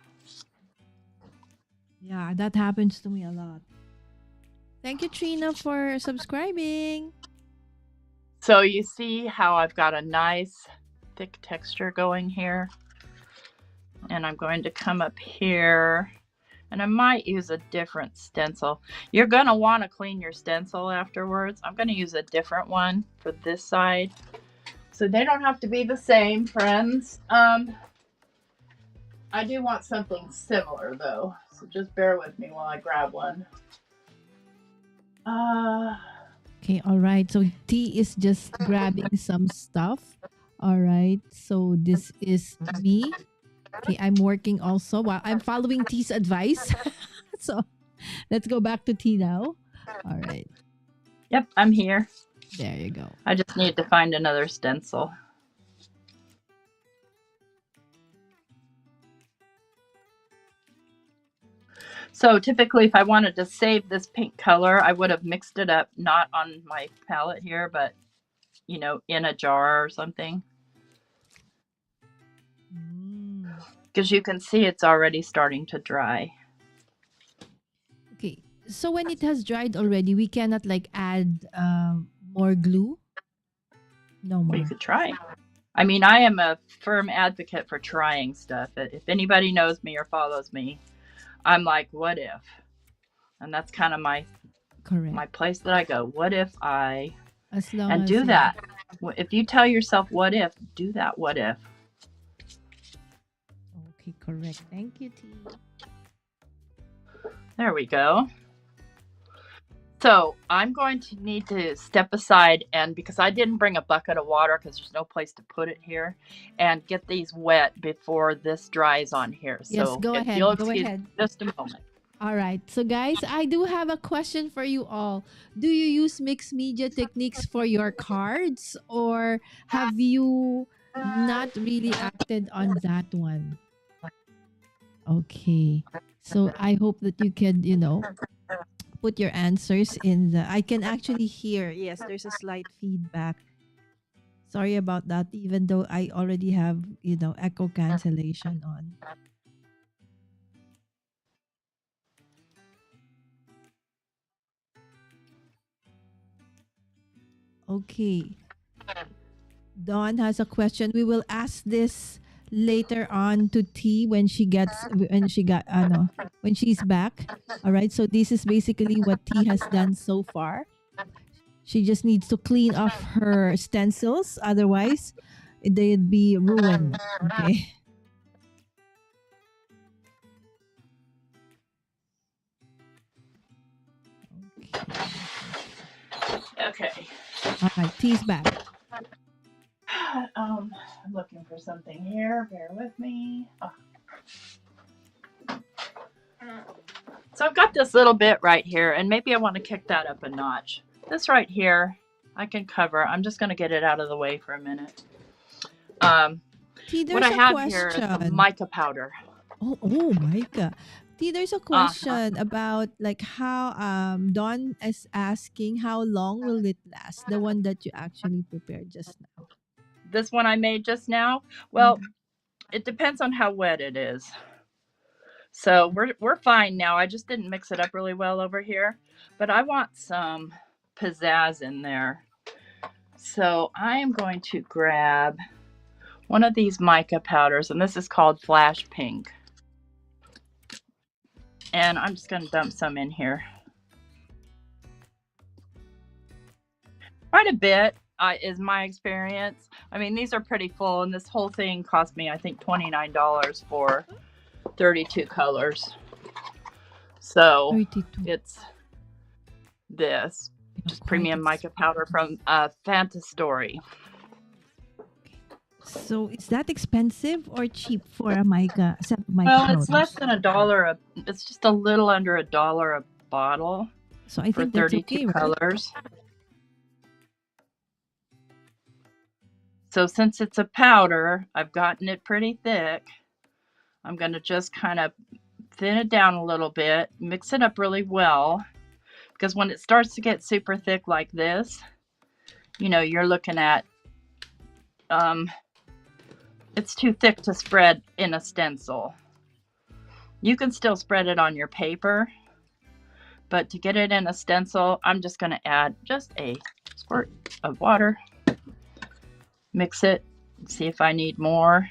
Yeah, that happens to me a lot. Thank you, Trina, for subscribing. So you see how I've got a nice thick texture going here. And I'm going to come up here and I might use a different stencil. You're going to want to clean your stencil afterwards. I'm going to use a different one for this side. So they don't have to be the same, friends. I do want something similar though. So just bear with me while I grab one. Okay, all right. So T is just grabbing some stuff. All right. So this is me. Okay, I'm working also while I'm following T's advice. So let's go back to T now. All right. Yep, I'm here. There you go. I just need to find another stencil. So typically if I wanted to save this pink color, I would have mixed it up, not on my palette here, but in a jar or something. Because you can see it's already starting to dry. Okay. So when it has dried already, we cannot add more glue? No more. Well, you could try. I mean, I am a firm advocate for trying stuff. If anybody knows me or follows me, I'm like, what if? And that's kind of my place that I go. What if I... As long and as do that. If you tell yourself what if, do that what if. Okay, correct. Thank you, T. There we go. So I'm going to need to step aside, and because I didn't bring a bucket of water because there's no place to put it here, and get these wet before this dries on here. Yes, So go if ahead. you'll Go excuse ahead. just a moment. All right. So guys, I do have a question for you all. Do you use mixed media techniques for your cards, or have you not really acted on that one? Okay. So I hope that you can, put your answers in the... I can actually hear. Yes, there's a slight feedback. Sorry about that, even though I already have, echo cancellation on. Okay. Dawn has a question. We will ask this later on to T when she's back. All right. So this is basically what T has done so far. She just needs to clean off her stencils, otherwise they'd be ruined. Okay. Okay. All right, tea's back. I'm looking for something here. Bear with me. Oh. So I've got this little bit right here, and maybe I want to kick that up a notch. This right here, I can cover. I'm just going to get it out of the way for a minute. T, What I there's a have here is the question. mica powder. Oh my God. T, there's a Uh-huh. question about like how Dawn is asking how long will it last? The one that you actually prepared just now. This one I made just now. Well, Mhm. it depends on how wet it is. So we're fine now. I just didn't mix it up really well over here, but I want some pizzazz in there. So I am going to grab one of these mica powders, and this is called Flash Pink. And I'm just going to dump some in here. Quite a bit is my experience. I mean, these are pretty full, and this whole thing cost me, I think, $29 for 32 colors. So 32. it's this, just premium Quite mica powder from Fantastory. So is that expensive or cheap for a mica Well, it's powders? less than $1. It's just a little under $1 a bottle So I for think that's 32 okay, right? colors. So since it's a powder, I've gotten it pretty thick. I'm going to just kind of thin it down a little bit, mix it up really well, because when it starts to get super thick like this, you know, you're looking at, it's too thick to spread in a stencil. You can still spread it on your paper, but to get it in a stencil, I'm just going to add just a squirt of water, mix it, see if I need more.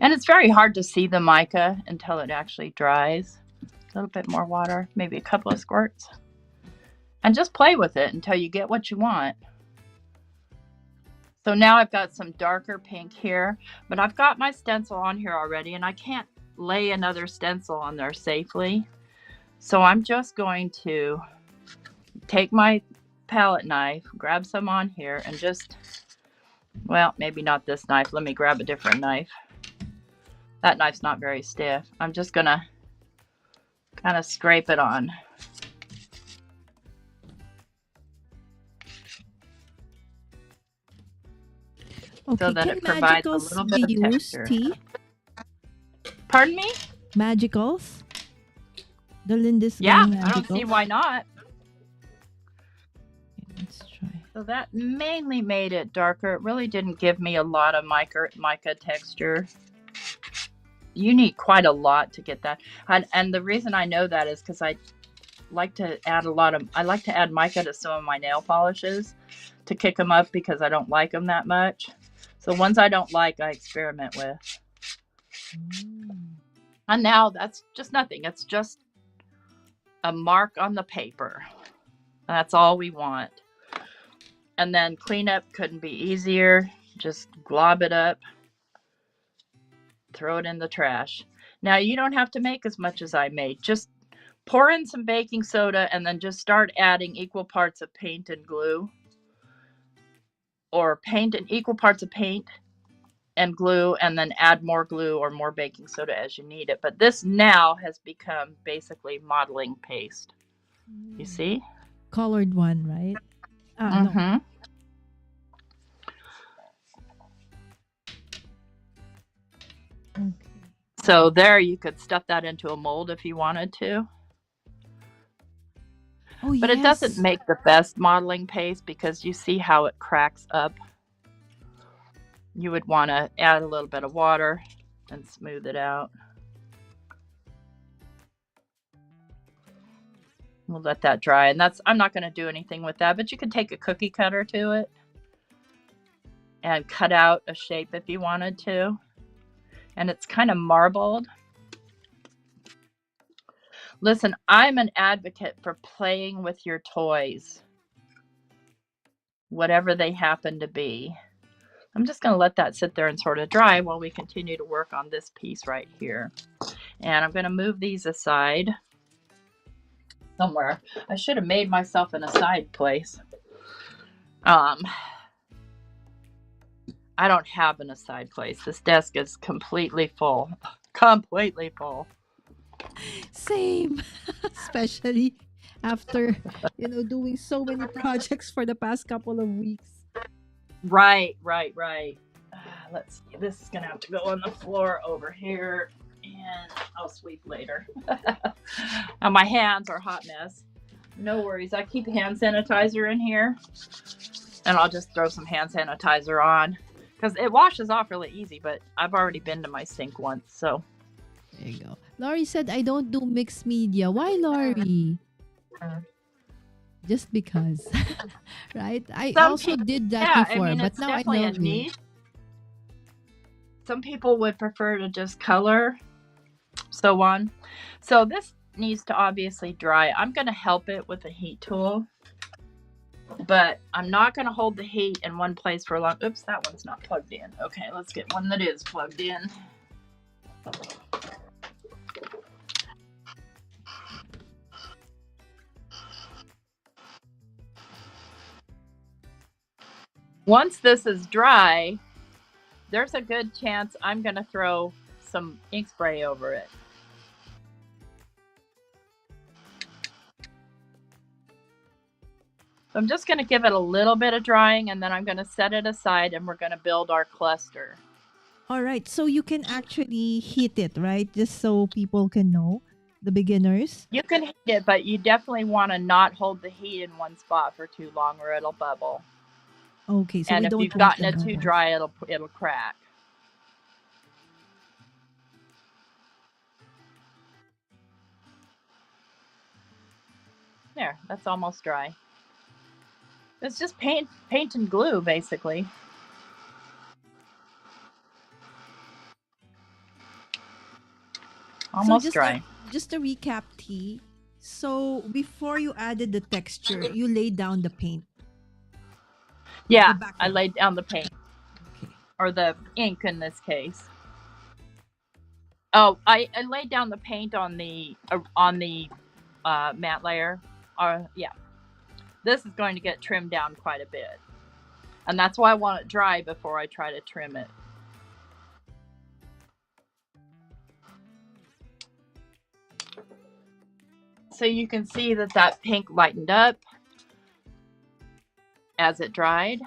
And it's very hard to see the mica until it actually dries. A little bit more water, maybe a couple of squirts. And just play with it until you get what you want. So now I've got some darker pink here, but I've got my stencil on here already, and I can't lay another stencil on there safely. So I'm just going to take my palette knife, grab some on here, and just, well, maybe not this knife. Let me grab a different knife. That knife's not very stiff. I'm just going to kind of scrape it on. Okay, So that can it provides a magicals little bit be of used, texture. T? Pardon me? Magicals? The Lindis Yeah, Gang I don't see magicals? why not. Okay, let's try. So that mainly made it darker. It really didn't give me a lot of mica texture. You need quite a lot to get that. And the reason I know that is because I like to add mica to some of my nail polishes to kick them up because I don't like them that much. So ones I don't like, I experiment with. And now that's just nothing. It's just a mark on the paper. That's all we want. And then cleanup couldn't be easier. Just glob it up. Throw it in the trash. Now you don't have to make as much as I made. Just pour in some baking soda and then just start adding equal parts of paint and glue. Or paint and equal parts of paint and glue, and then add more glue or more baking soda as you need it. But this now has become basically modeling paste. You see? Colored one, right? Mm-hmm. No. Okay. So there, you could stuff that into a mold if you wanted to. Oh, But yes. it doesn't make the best modeling paste because you see how it cracks up. You would want to add a little bit of water and smooth it out. We'll let that dry. And I'm not going to do anything with that, but you could take a cookie cutter to it and cut out a shape if you wanted to. And it's kind of marbled. Listen, I'm an advocate for playing with your toys, whatever they happen to be. I'm just going to let that sit there and sort of dry while we continue to work on this piece right here. And I'm going to move these aside. somewhere. I should have made myself an aside place. I don't have an aside place. This desk is completely full. Completely full. Same, especially after, doing so many projects for the past couple of weeks. Right. Let's see. This is gonna have to go on the floor over here, and I'll sweep later. And my hands are a hot mess. No worries. I keep hand sanitizer in here, and I'll just throw some hand sanitizer on because it washes off really easy. But I've already been to my sink once, so. There you go. Laurie said, I don't do mixed media. Why, Laurie? Just because. Right? I also did that before, but it's now I definitely know a niche. Some people would prefer to just color, so on. So this needs to obviously dry. I'm going to help it with a heat tool, but I'm not going to hold the heat in one place for long. Oops, that one's not plugged in. Okay, let's get one that is plugged in. Once this is dry, there's a good chance I'm going to throw some ink spray over it. So I'm just going to give it a little bit of drying, and then I'm going to set it aside, and we're going to build our cluster. All right. So you can actually heat it, right? Just so people can know, the beginners. You can heat it, but you definitely want to not hold the heat in one spot for too long, or it'll bubble. Okay. So And we if don't you've want gotten the it too bubbles. dry, it'll crack. There, that's almost dry. It's just paint and glue, basically. Almost dry. Just a recap, T. So before you added the texture, you laid down the paint. Yeah, The background. I laid down the paint. Okay. Or the ink in this case. Oh, I laid down the paint on the matte layer. Yeah. This is going to get trimmed down quite a bit. And that's why I want it dry before I try to trim it. So you can see that pink lightened up as it dried.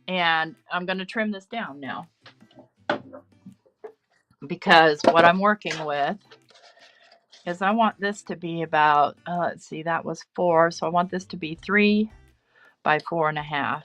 And I'm going to trim this down now, because what I'm working with is I want this to be about, let's see, that was 4. So I want this to be 3 by 4.5.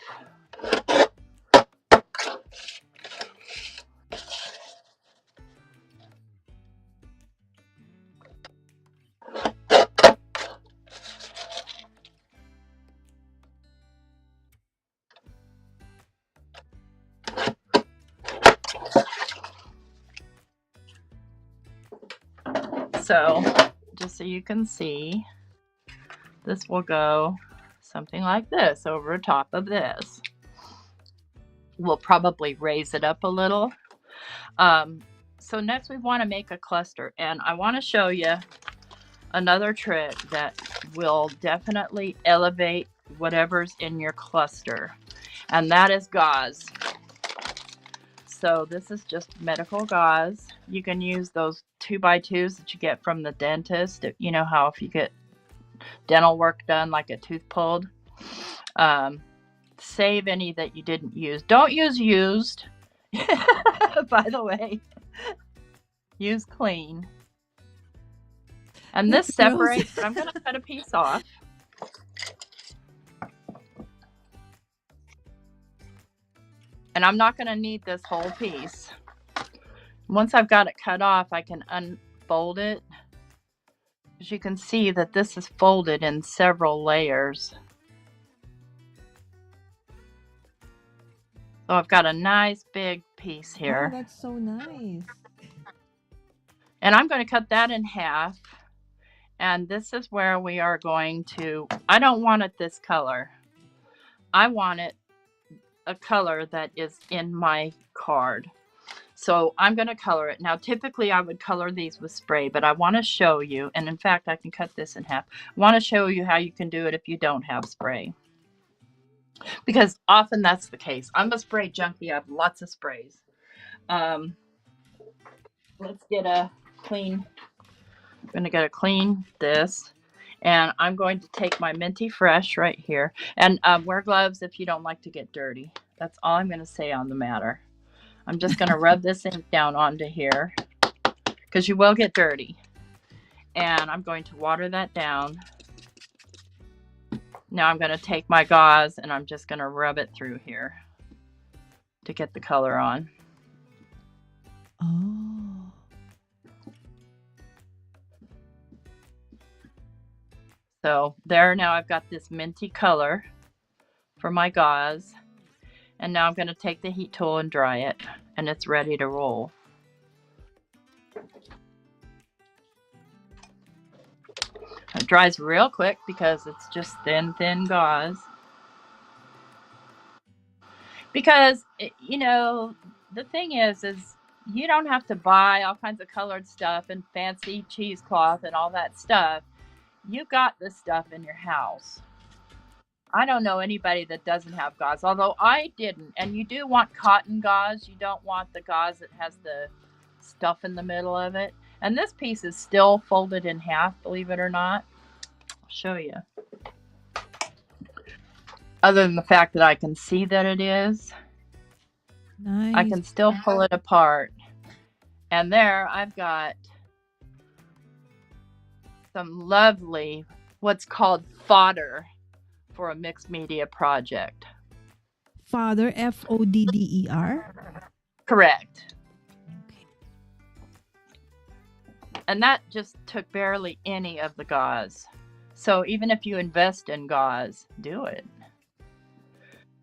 So just so you can see, this will go something like this over top of this. We'll probably raise it up a little. So next we want to make a cluster, and I want to show you another trick that will definitely elevate whatever's in your cluster, and that is gauze. So this is just medical gauze. You can use those 2x2s that you get from the dentist. You know how if you get dental work done, like a tooth pulled, save any that you didn't use. Don't use used, by the way. Use clean. And this separates. I'm going to cut a piece off. And I'm not going to need this whole piece. Once I've got it cut off, I can unfold it. As you can see that this is folded in several layers. So I've got a nice big piece here. Oh, that's so nice. And I'm going to cut that in half. And this is where we are going to, I don't want it this color. I want it a color that is in my card. So I'm going to color it. Now, typically I would color these with spray, but I want to show you, and in fact, I can cut this in half. I want to show you how you can do it if you don't have spray. Because often that's the case. I'm a spray junkie. I have lots of sprays. Let's get a clean, I'm going to get a clean this. And I'm going to take my Minty Fresh right here. And wear gloves if you don't like to get dirty. That's all I'm going to say on the matter. I'm just going to rub this ink down onto here because you will get dirty. And I'm going to water that down. Now I'm going to take my gauze and I'm just going to rub it through here to get the color on. Oh. So there, now I've got this minty color for my gauze. And now I'm going to take the heat tool and dry it. And it's ready to roll. It dries real quick because it's just thin gauze. Because, you know, the thing is you don't have to buy all kinds of colored stuff and fancy cheesecloth and all that stuff. You got this stuff in your house. I don't know anybody that doesn't have gauze, although I didn't. And you do want cotton gauze. You don't want the gauze that has the stuff in the middle of it. And this piece is still folded in half, believe it or not. I'll show you. Other than the fact that I can see that it is. Nice. I can still pull it apart. And there I've got some lovely, what's called fodder for a mixed media project. Fodder, Fodder? Correct. Okay. And that just took barely any of the gauze. So even if you invest in gauze, do it.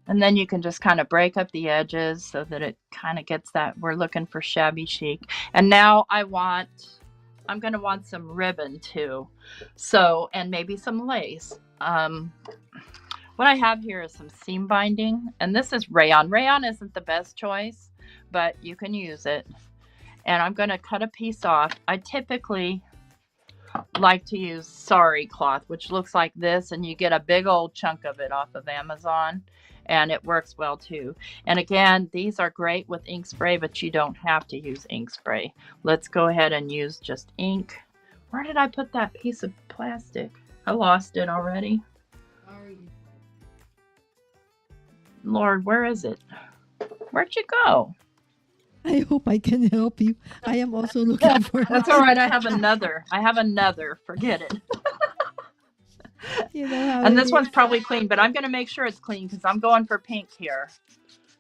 And then you can just kind of break up the edges so that it kind of gets that, we're looking for shabby chic. And now I'm going to want some ribbon too. So, and maybe some lace. What I have here is some seam binding, and this is rayon. Rayon isn't the best choice, but you can use it. And I'm going to cut a piece off. I typically like to use sari cloth, which looks like this, and you get a big old chunk of it off of Amazon, and it works well too. And again, these are great with ink spray, but you don't have to use ink spray. Let's go ahead and use just ink. Where did I put that piece of plastic? I lost it already. Lord, where is it? Where'd you go? I hope I can help you. I am also looking for That's all right. I have another. Forget it. You know how And it this is. one's probably clean, but I'm going to make sure it's clean because I'm going for pink here.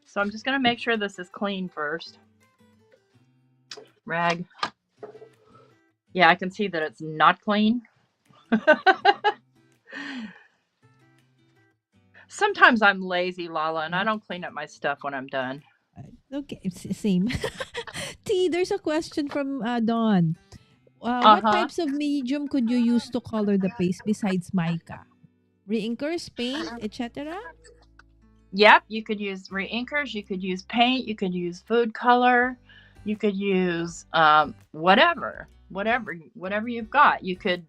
So I'm just going to make sure this is clean first. Rag. Yeah, I can see that it's not clean. Sometimes I'm lazy, Lala, and I don't clean up my stuff when I'm done. Okay, it's the same. T, there's a question from Dawn. What types of medium could you use to color the paste besides mica? Reinkers, paint, etc.? Yep, you could use reinkers, you could use paint, you could use food color, you could use whatever you've got. You could,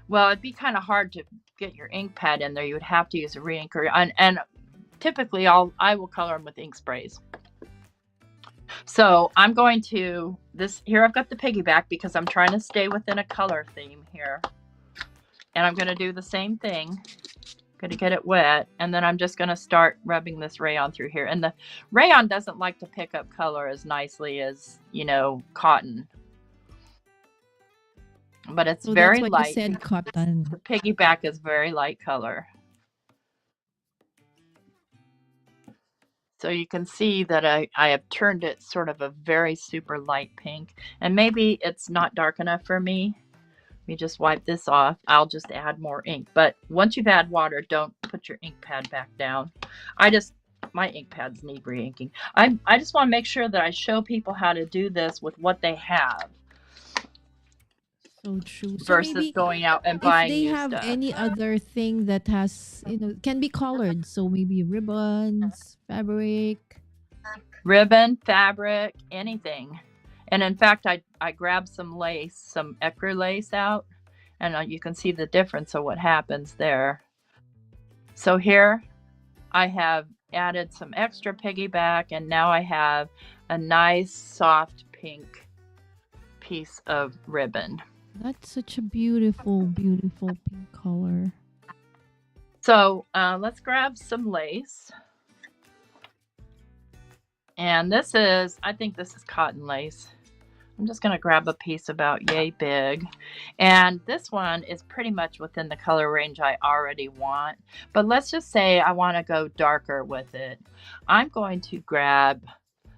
well, it'd be kind of hard to get your ink pad in there. You would have to use a reinker, and typically I will color them with ink sprays. So I'm going to here. I've got the piggyback because I'm trying to stay within a color theme here, and I'm going to do the same thing. Going to get it wet, and then I'm just going to start rubbing this rayon through here. And the rayon doesn't like to pick up color as nicely as, you know, cotton, but it's So very that's why light. you said cotton. The piggyback is very light color. So you can see that I have turned it sort of a very super light pink, and maybe it's not dark enough for me. Let me just wipe this off. I'll just add more ink. But once you've added water, don't put your ink pad back down. My ink pads need re-inking. I just want to make sure that I show people how to do this with what they have. So true. So Versus maybe going out and if buying they new have stuff. any other thing that has, can be colored. So maybe ribbons, fabric. Ribbon, fabric, anything. And in fact, I grabbed some lace, some ecru lace out, and you can see the difference of what happens there. So here I have added some extra piggyback, and now I have a nice soft pink piece of ribbon. That's such a beautiful, beautiful pink color. So let's grab some lace. And this is, I think this is cotton lace. I'm just going to grab a piece about yay big. And this one is pretty much within the color range I already want. But let's just say I want to go darker with it. I'm going to grab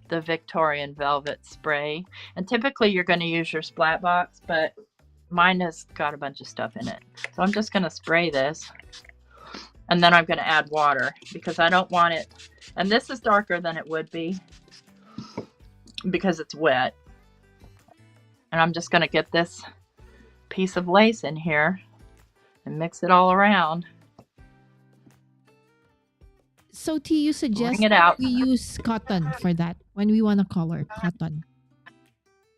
the Victorian Velvet Spray. And typically you're going to use your splat box, but mine has got a bunch of stuff in it. So I'm just going to spray this. And then I'm going to add water because I don't want it. And this is darker than it would be because it's wet. And I'm just going to get this piece of lace in here and mix it all around. So T, you suggest Bring it out. we use cotton for that when we want to color cotton.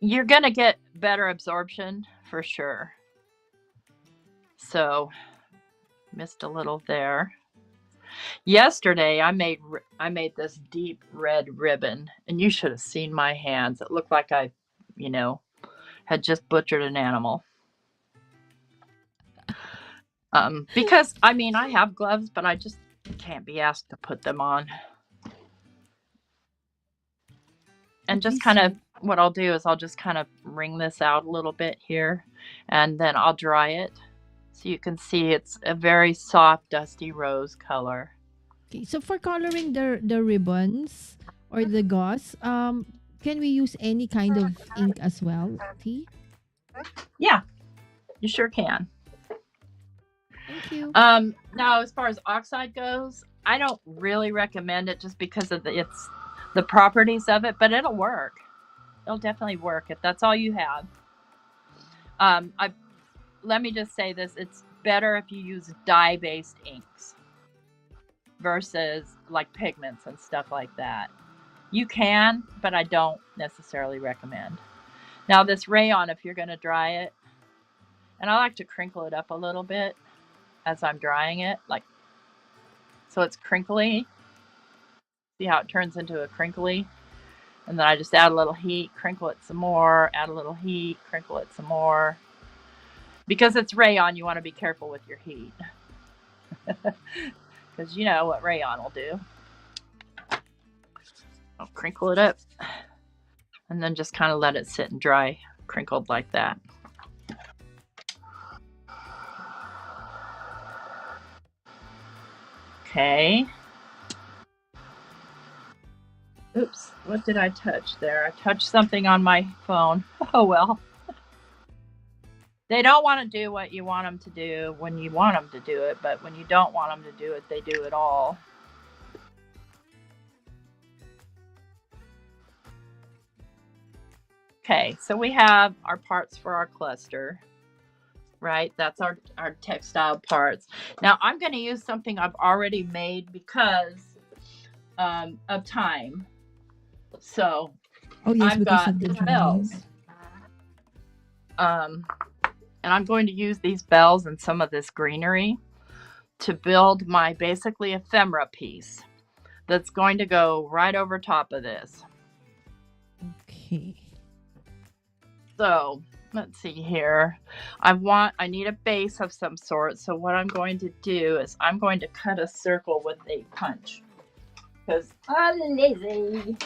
You're going to get better absorption for sure. So, missed a little there. Yesterday, I made this deep red ribbon, and you should have seen my hands. It looked like I, had just butchered an animal. Because, I have gloves, but I just can't be asked to put them on. And just kind of, what I'll do is I'll just kind of wring this out a little bit here, and then I'll dry it. So you can see it's a very soft, dusty rose color. Okay, so for coloring the ribbons or the gauze, can we use any kind of ink as well, T? Yeah, you sure can. Thank you. Now, as far as oxide goes, I don't really recommend it just because of the properties of it, but it'll work. It'll definitely work if that's all you have. Let me just say this, it's better if you use dye-based inks versus like pigments and stuff like that. You can, but I don't necessarily recommend. Now this rayon, if you're going to dry it, and I like to crinkle it up a little bit as I'm drying it, like so it's crinkly. See how it turns into a crinkly? And then I just add a little heat, crinkle it some more, add a little heat, crinkle it some more. Because it's rayon, you want to be careful with your heat. Because you know what rayon will do. I'll crinkle it up. And then just kind of let it sit and dry, crinkled like that. Okay. Oops, what did I touch there? I touched something on my phone. Oh well. They don't want to do what you want them to do when you want them to do it, but when you don't want them to do it, they do it all. Okay, so we have our parts for our cluster, right? That's our textile parts. Now I'm going to use something I've already made because of time. So I've got these bells. And I'm going to use these bells and some of this greenery to build my basically ephemera piece that's going to go right over top of this. Okay. So let's see here. I need a base of some sort. So what I'm going to do is I'm going to cut a circle with a punch. Because I'm lazy.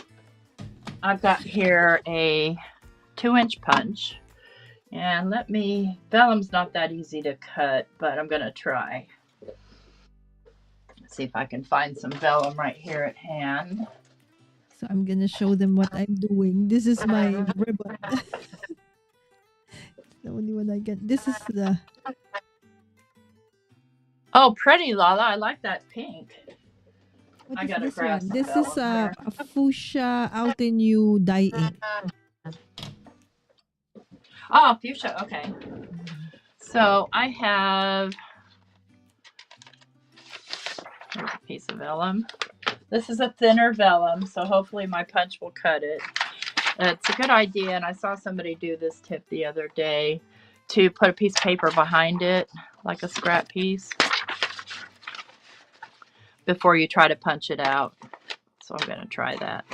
I've got here a 2-inch punch. And vellum's not that easy to cut, but I'm going to try. Let's see if I can find some vellum right here at hand. So I'm going to show them what I'm doing. This is my ribbon. The only one I get. This is the... Oh, pretty, Lala. I like that pink. What is this one? This is a fuchsia Altenew dye ink. Oh, fuchsia. Okay. So I have... Here's a piece of vellum. This is a thinner vellum, so hopefully my punch will cut it. It's a good idea, and I saw somebody do this tip the other day, to put a piece of paper behind it, like a scrap piece, before you try to punch it out. So I'm going to try that.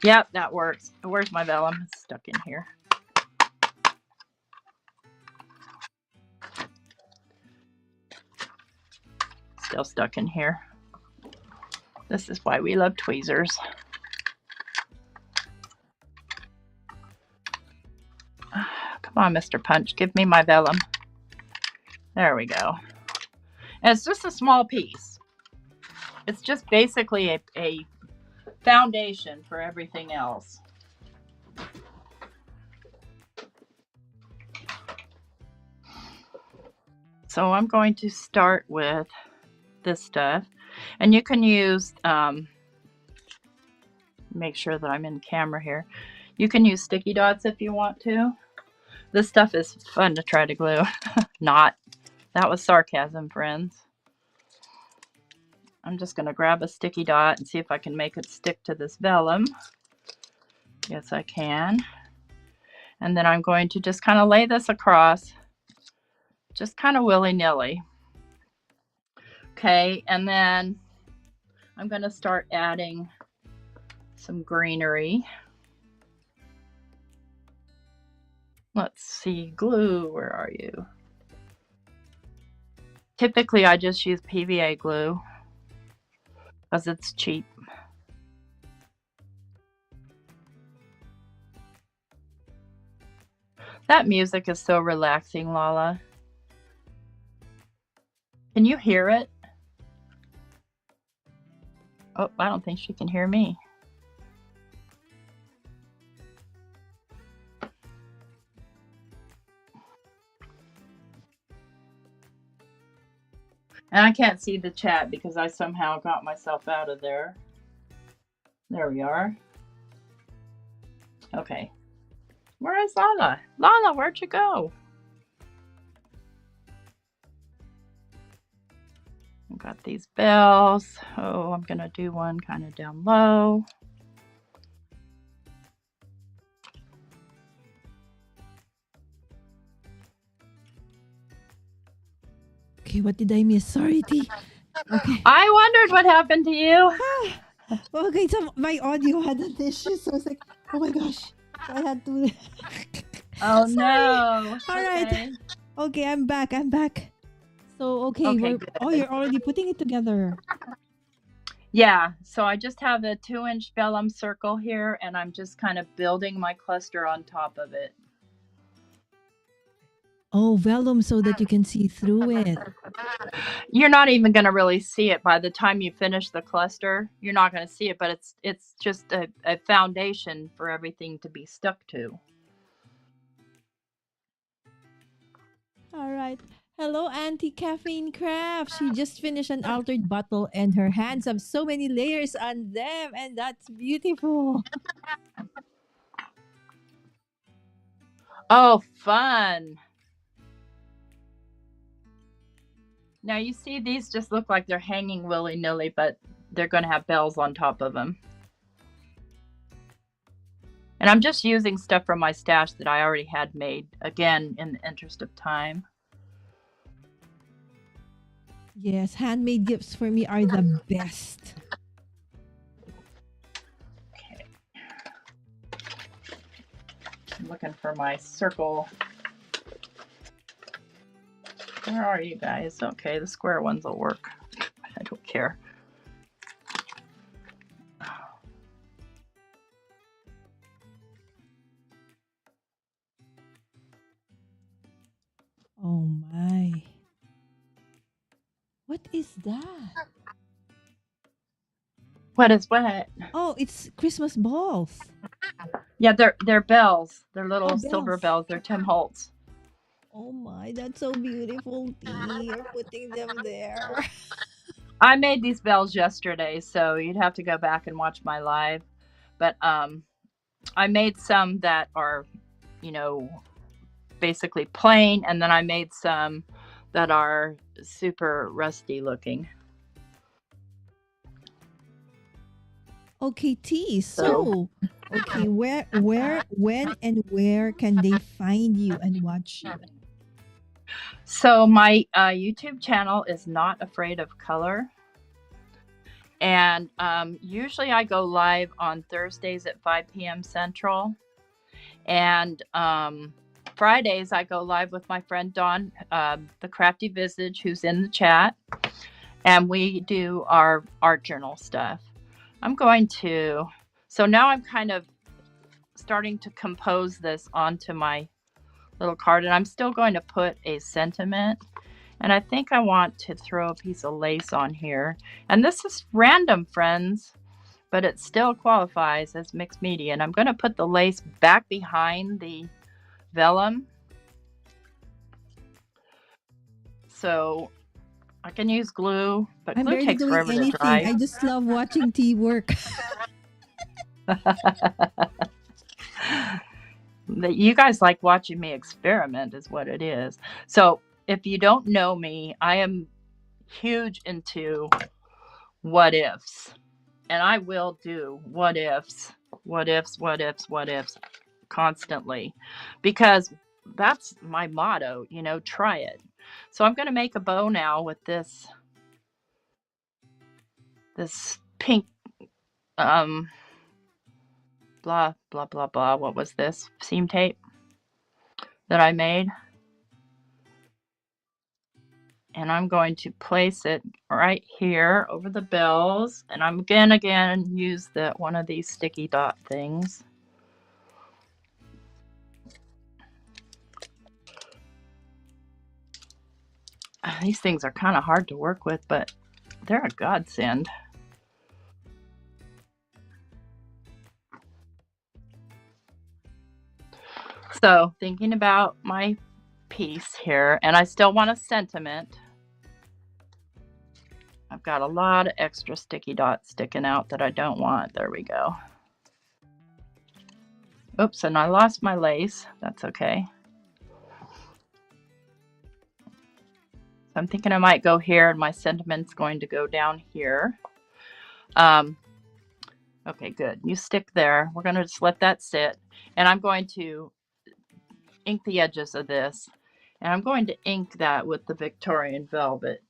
Yep, that works. Where's my vellum? It's stuck in here. Still stuck in here. This is why we love tweezers. Come on, Mr. Punch, give me my vellum. There we go. And it's just a small piece. It's just basically a foundation for everything else. So I'm going to start with this stuff, and you can use make sure that I'm in camera here. You can use sticky dots if you want to. This stuff is fun to try to glue. Not. That was sarcasm, friends. I'm just going to grab a sticky dot and see if I can make it stick to this vellum. Yes, I can. And then I'm going to just kind of lay this across, just kind of willy-nilly. Okay, and then I'm going to start adding some greenery. Let's see, glue, where are you? Typically, I just use PVA glue because it's cheap. That music is so relaxing, Lala. Can you hear it? Oh, I don't think she can hear me. And I can't see the chat because I somehow got myself out of there. There we are. Okay. Where is Lala? Lala, where'd you go? I've got these bells. Oh, I'm going to do one kind of down low. Okay, what did I miss? Sorry, T. Okay. I wondered what happened to you. Okay, so my audio had an issue, so I was like, oh my gosh. So I had to... Oh, Sorry. no. All right. Okay. Okay, I'm back. So, okay, Okay, good. oh, you're already putting it together. Yeah, so I just have a 2-inch vellum circle here, and I'm just kind of building my cluster on top of it. Oh, vellum so that you can see through it. You're not even going to really see it by the time you finish the cluster. You're not going to see it, but it's just a foundation for everything to be stuck to. All right. Hello, Auntie Caffeine Craft. She just finished an altered bottle and her hands have so many layers on them, and that's beautiful. Oh, fun. Now you see these just look like they're hanging willy-nilly, but they're going to have bells on top of them. And I'm just using stuff from my stash that I already had made, again, in the interest of time. Yes, handmade gifts for me are the best. Okay. I'm looking for my circle. Where are you guys? Okay, the square ones will work. I don't care. Oh my. What is that? What is what? Oh, it's Christmas balls. Yeah, they're bells. They're little silver bells. bells. They're Tim Holtz. Oh my, that's so beautiful, T. You're putting them there. I made these bells yesterday, so you'd have to go back and watch my live. But I made some that are, you know, basically plain, and then I made some that are super rusty looking. Okay, T. So, So, okay, when, and where can they find you and watch you? so my YouTube channel is Not Afraid of Color. And usually I go live on Thursdays at 5 p.m. Central. And Fridays I go live with my friend Dawn, the Crafty Visage, who's in the chat. And we do our art journal stuff. So now I'm kind of starting to compose this onto my little card. And I'm still going to put a sentiment. And I think I want to throw a piece of lace on here. And this is random, friends, but it still qualifies as mixed media. And I'm going to put the lace back behind the vellum. So I can use glue, but I'm glue barely takes doing forever to anything. dry. I just love watching T work. You guys like watching me experiment is what it is. So if you don't know me, I am huge into what ifs. And I will do what ifs constantly, because that's my motto, try it. So I'm going to make a bow now with this pink, blah, blah, blah, blah. What was this? Seam tape that I made. And I'm going to place it right here over the bells. And I'm again use one of these sticky dot things. These things are kind of hard to work with, but they're a godsend. So thinking about my piece here, and I still want a sentiment. I've got a lot of extra sticky dots sticking out that I don't want. There we go. Oops, and I lost my lace. That's okay. So I'm thinking I might go here, and my sentiment's going to go down here. Okay, good. You stick there. We're going to just let that sit. And I'm going to ink the edges of this. And I'm going to ink that with the Victorian Velvet.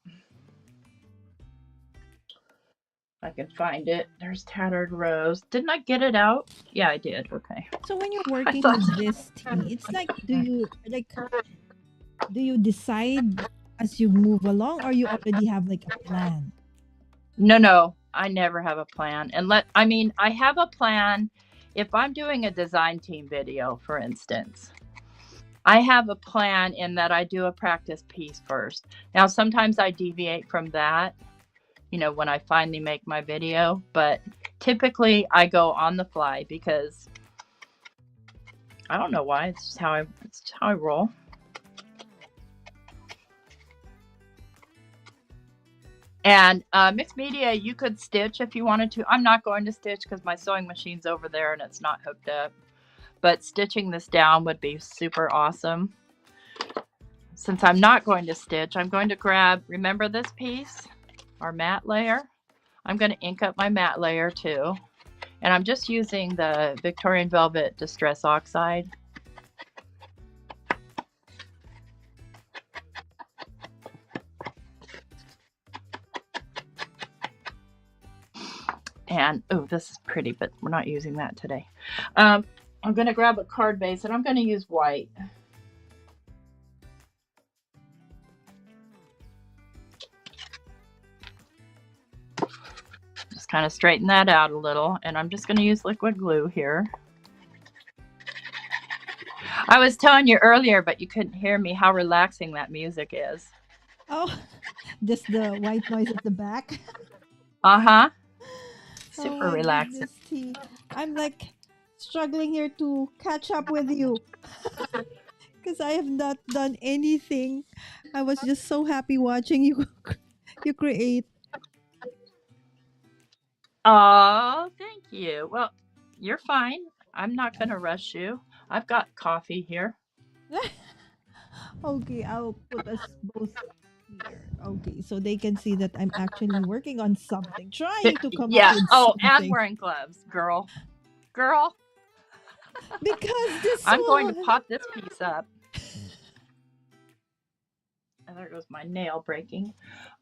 I can find it. There's Tattered Rose. Didn't I get it out? Yeah, I did. Okay. So when you're working with this T, it's like, do you decide as you move along, or you already have like a plan? No, I never have a plan. I have a plan if I'm doing a design team video, for instance. I have a plan in that I do a practice piece first. Now, sometimes I deviate from that, when I finally make my video, but typically I go on the fly because I don't know why. It's just how I roll. And mixed media, you could stitch if you wanted to. I'm not going to stitch because my sewing machine's over there and it's not hooked up. But stitching this down would be super awesome. Since I'm not going to stitch, I'm going to grab, remember this piece? Our matte layer. I'm going to ink up my matte layer too. And I'm just using the Victorian Velvet Distress Oxide. And, oh, this is pretty, but we're not using that today. I'm going to grab a card base and I'm going to use white. Just kind of straighten that out a little. And I'm just going to use liquid glue here. I was telling you earlier, but you couldn't hear me, how relaxing that music is. Oh, just the white noise at the back. Uh-huh. Oh Super my relaxing. goodness, T. I'm like struggling here to catch up with you because I have not done anything. I was just so happy watching you you create. Oh, thank you. Well, you're fine. I'm not going to rush you. I've got coffee here. Okay, I'll put us both here. Okay, so they can see that I'm actually working on something, trying to come up Yeah. with Oh, and something. wearing gloves, girl. Girl, Because this I'm going to one. pop this piece up. And there goes my nail breaking.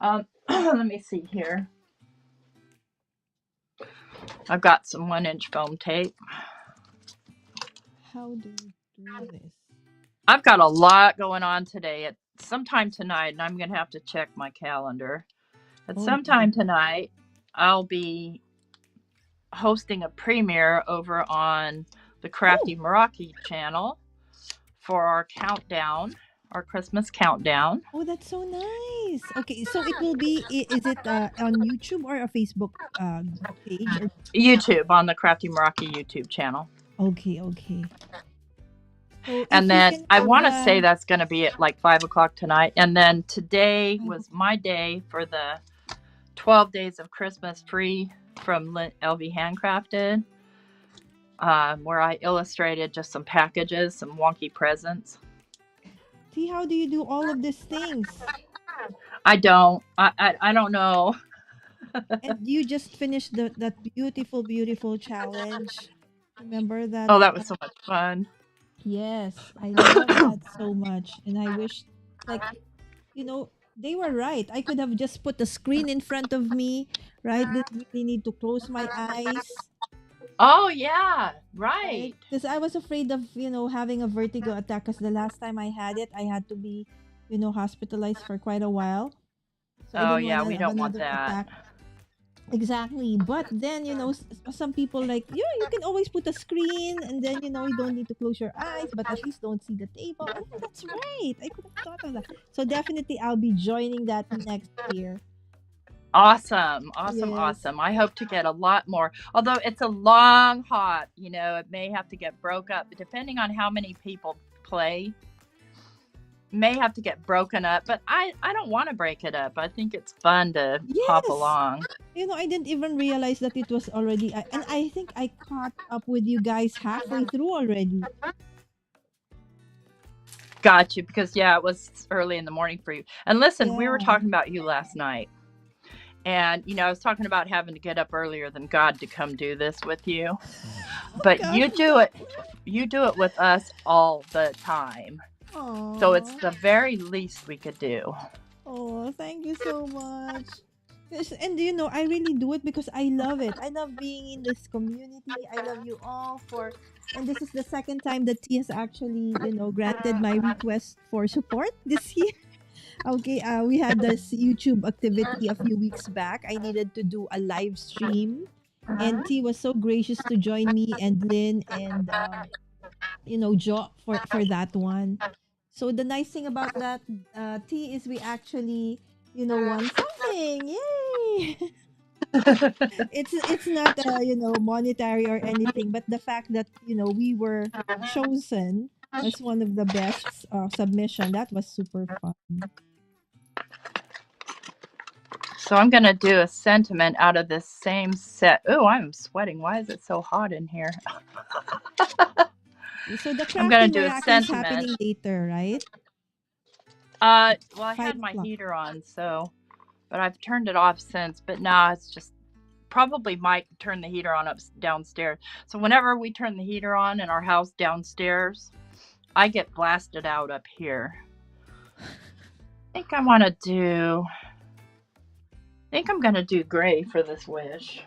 Let me see here. I've got some 1-inch foam tape. How do you do this? I've got a lot going on today. At sometime tonight, and I'm going to have to check my calendar. At Oh my. sometime tonight, I'll be hosting a premiere over on the Oh, Crafty Meraki channel for our countdown, our Christmas countdown. oh, that's so nice. Okay, so it will be. Is it on YouTube or a Facebook page? Or YouTube on the Crafty Meraki YouTube channel. okay, okay. So And if you then can I have want to say that's going to be at like 5 o'clock tonight. And then today five was my day for the 12 days of Christmas free from LV Handcrafted, where I illustrated just some packages, some wonky presents. see, how do you do all of these things? I don't know. And you just finished that beautiful, beautiful challenge. Remember that? Oh, that was so much fun. Yes, I love that so much. And I wish, like, they were right. I could have just put the screen in front of me, right? Didn't really need to close my eyes, Oh, yeah, right? right. Because I was afraid of, having a vertigo attack. Because the last time I had it, I had to be, hospitalized for quite a while. So I Oh, didn't want yeah, to we have don't want another that. attack. Exactly. But then, some people like, you can always put a screen and then, you don't need to close your eyes, but at least don't see the table. Oh, that's right. I could have thought of that. So definitely I'll be joining that next year. Awesome, awesome, Yes. awesome. I hope to get a lot more. Although it's a long hot, it may have to get broke up depending on how many people play. May have to get broken up, but I don't want to break it up. I think it's fun to hop Yes. along. I didn't even realize that it was already, and I think I caught up with you guys halfway through already. Got you, because yeah, it was early in the morning for you. And listen, we were Yeah. talking about you last night. And I was talking about having to get up earlier than God to come do this with you. Oh But gosh. you do it. You do it with us all the time. So it's Aww. the very least we could do. Oh, thank you so much. Yes, and I really do it because I love it. I love being in this community. I love you all and this is the second time that T has actually, granted my request for support this year. Okay, we had this YouTube activity a few weeks back. I needed to do a live stream, and T was so gracious to join me and Lynn and Jo for that one. So the nice thing about that T is we actually won something. Yay! It's not monetary or anything, but the fact that we were chosen as one of the best submission, that was super fun. So I'm going to do a sentiment out of this same set. Oh, I'm sweating. Why is it so hot in here? So the I'm going crafty to do a Meraki is sentiment. happening later, right? Well, I Five had my o'clock. heater on, but I've turned it off since. But now it's just probably might turn the heater on downstairs. So whenever we turn the heater on in our house downstairs, I get blasted out up here. I think I'm gonna do gray for this wish.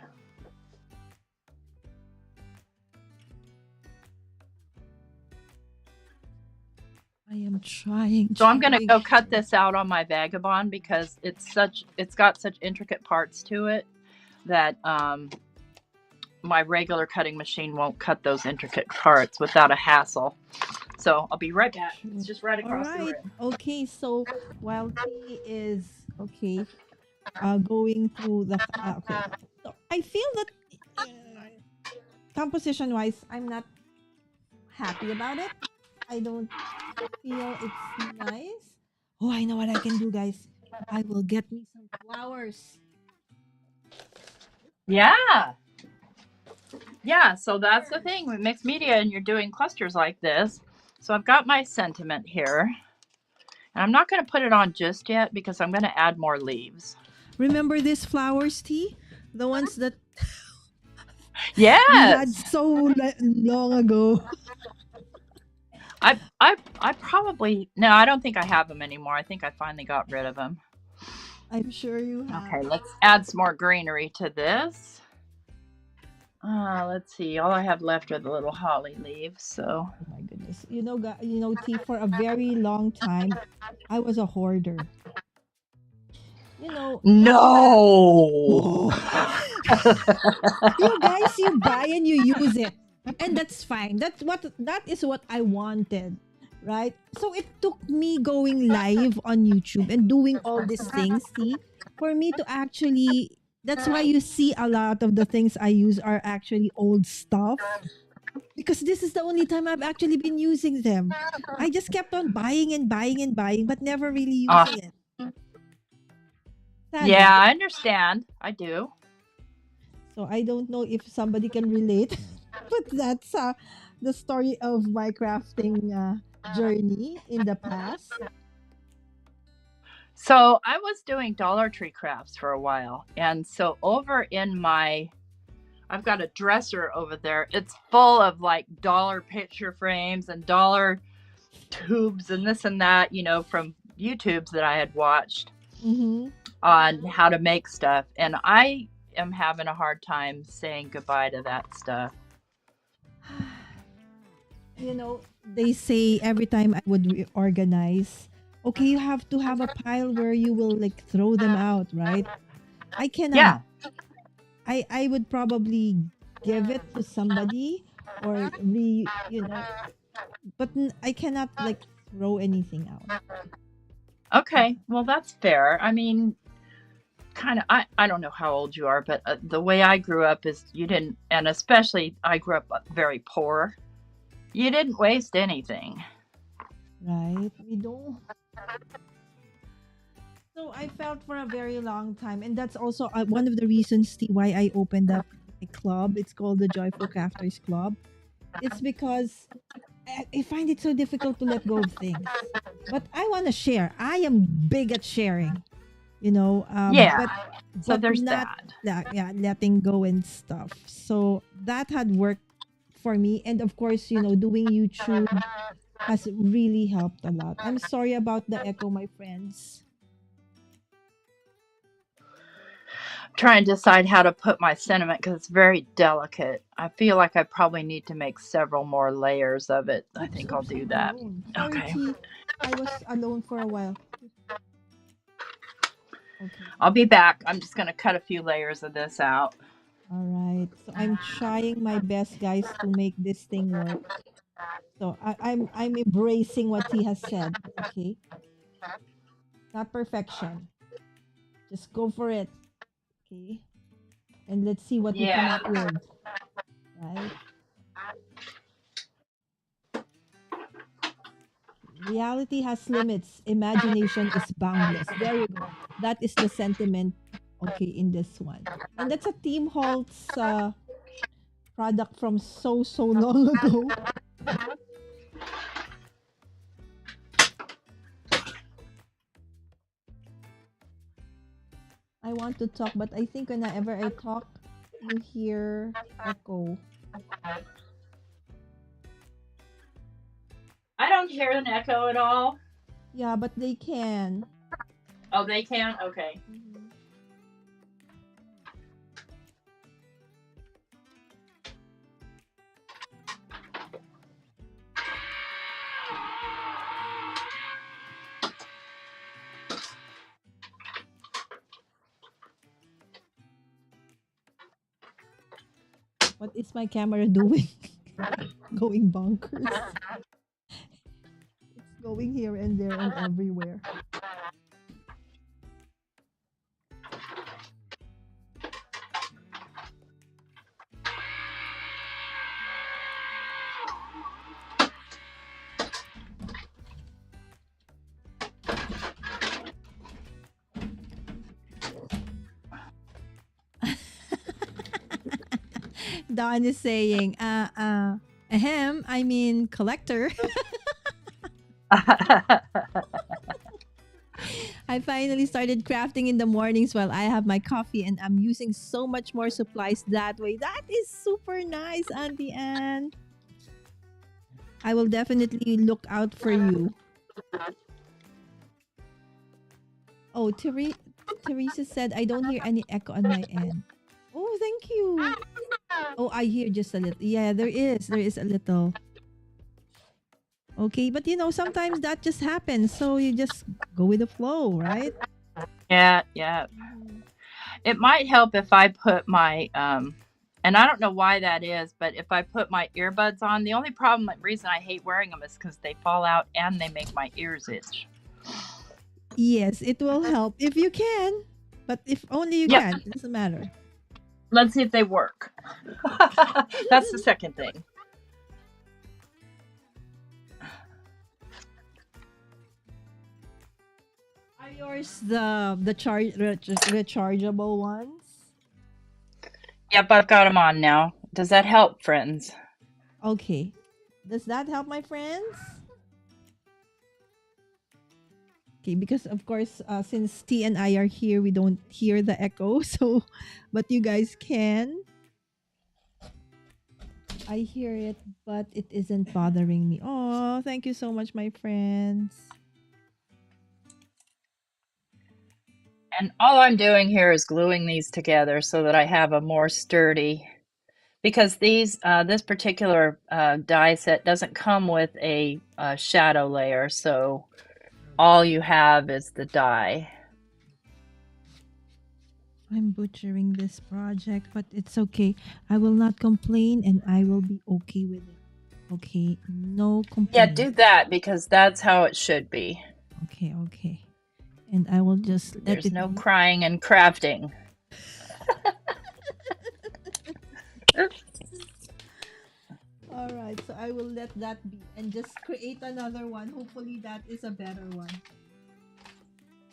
I am trying. So I'm gonna go cut this out on my Vagabond because it's got such intricate parts to it that my regular cutting machine won't cut those intricate parts without a hassle. So I'll be right back. It's just right All across the right. room. Okay. So while T is okay, going through the okay, so I feel that composition wise, I'm not happy about it. I don't feel it's nice. Oh, I know what I can do, guys. I will get me some flowers. Yeah. Yeah, so that's the thing with mixed media and you're doing clusters like this. So I've got my sentiment here. And I'm not going to put it on just yet because I'm going to add more leaves. Remember these flowers, T? The ones that we had Yes. so long ago. I probably no, I don't think I have them anymore. I think I finally got rid of them. I'm sure you have. Okay, let's add some more greenery to this. Let's see. All I have left are the little holly leaves. So Oh my goodness. T, for a very long time, I was a hoarder. In the past. no. Oh. You buy and you use it. And that's fine. That is what I wanted. Right? So it took me going live on YouTube and doing all these things, see, for me to actually that's why you see a lot of the things I use are actually old stuff. Because this is the only time I've actually been using them. I just kept on buying and buying and buying, but never really Ah, using it. Sad, yeah, right? I understand. I do. So I don't know if somebody can relate, but that's the story of my crafting journey in the past. So I was doing Dollar Tree crafts for a while. And so over in I've got a dresser over there. It's full of like dollar picture frames and dollar tubes and this and that, from YouTubes that I had watched Mm-hmm. on how to make stuff. And I am having a hard time saying goodbye to that stuff. They say every time I would reorganize, okay, you have to have a pile where you will like throw them out, right? I Yeah. cannot. I would probably give it to somebody or but I cannot like throw anything out. Okay. Well, that's fair. I mean, kind of, I don't know how old you are, but the way I grew up is you didn't, and especially I grew up very poor. You didn't waste anything. Right? We don't. So I felt for a very long time, and that's also one of the reasons why I opened up a club. It's called the Joyful Crafters Club. It's because I find it so difficult to let go of things, but I want to share. I am big at sharing, Yeah. So but there's not that. letting go and stuff. So that had worked for me, and of course, doing YouTube has really helped a lot. I'm sorry about the echo, my friends. Trying to decide how to put my cinnamon because it's very delicate. I feel like I probably need to make several more layers of it. I think I'll do I'm that. alone. Sorry, Okay. T. I was alone for a while. Okay. I'll be back. I'm just going to cut a few layers of this out. All right. So I'm trying my best, guys, to make this thing work. So I'm embracing what he has said. Okay. Not perfection. Just go for it. Okay. And let's see what we come Yeah. up with. Right? Reality has limits. Imagination is boundless. There you go. That is the sentiment, okay, in this one. And that's a Team Holt's product from so long ago. I want to talk, but I think whenever I talk, you hear echo. I don't hear an echo at all. Yeah, but they can. Oh, they can? Okay. What is my camera doing? Going bonkers. It's going here and there and everywhere. Don is saying, I mean collector. I finally started crafting in the mornings while I have my coffee, and I'm using so much more supplies that way. That is super nice, Auntie Anne. I will definitely look out for you. Oh, Teresa said, I don't hear any echo on my end. Oh, thank you. Oh, I hear just a little. Yeah, there is. There is a little. Okay, but sometimes that just happens. So you just go with the flow, right? Yeah, yeah. It might help if I put my and I don't know why that is, but if I put my earbuds on, the only reason I hate wearing them is because they fall out and they make my ears itch. Yes, it will help if you can. But if only you Yep. can, it doesn't matter. Let's see if they work. That's the second thing. Are yours the rechargeable ones? Yep, I've got them on now. Does that help, friends? Okay. Does that help, my friends? Okay, because of course, since T and I are here, we don't hear the echo. So, but you guys can. I hear it, but it isn't bothering me. Oh, thank you so much, my friends. And all I'm doing here is gluing these together so that I have a more sturdy, because this particular die set doesn't come with a shadow layer, so all you have is the die. I'm butchering this project, but it's okay. I will not complain and I will be okay with it. Okay, no complaint. Yeah, do that because that's how it should be. Okay. And I will just let There's it no be. crying and crafting. All right, so I will let that be and just create another one. Hopefully that is a better one.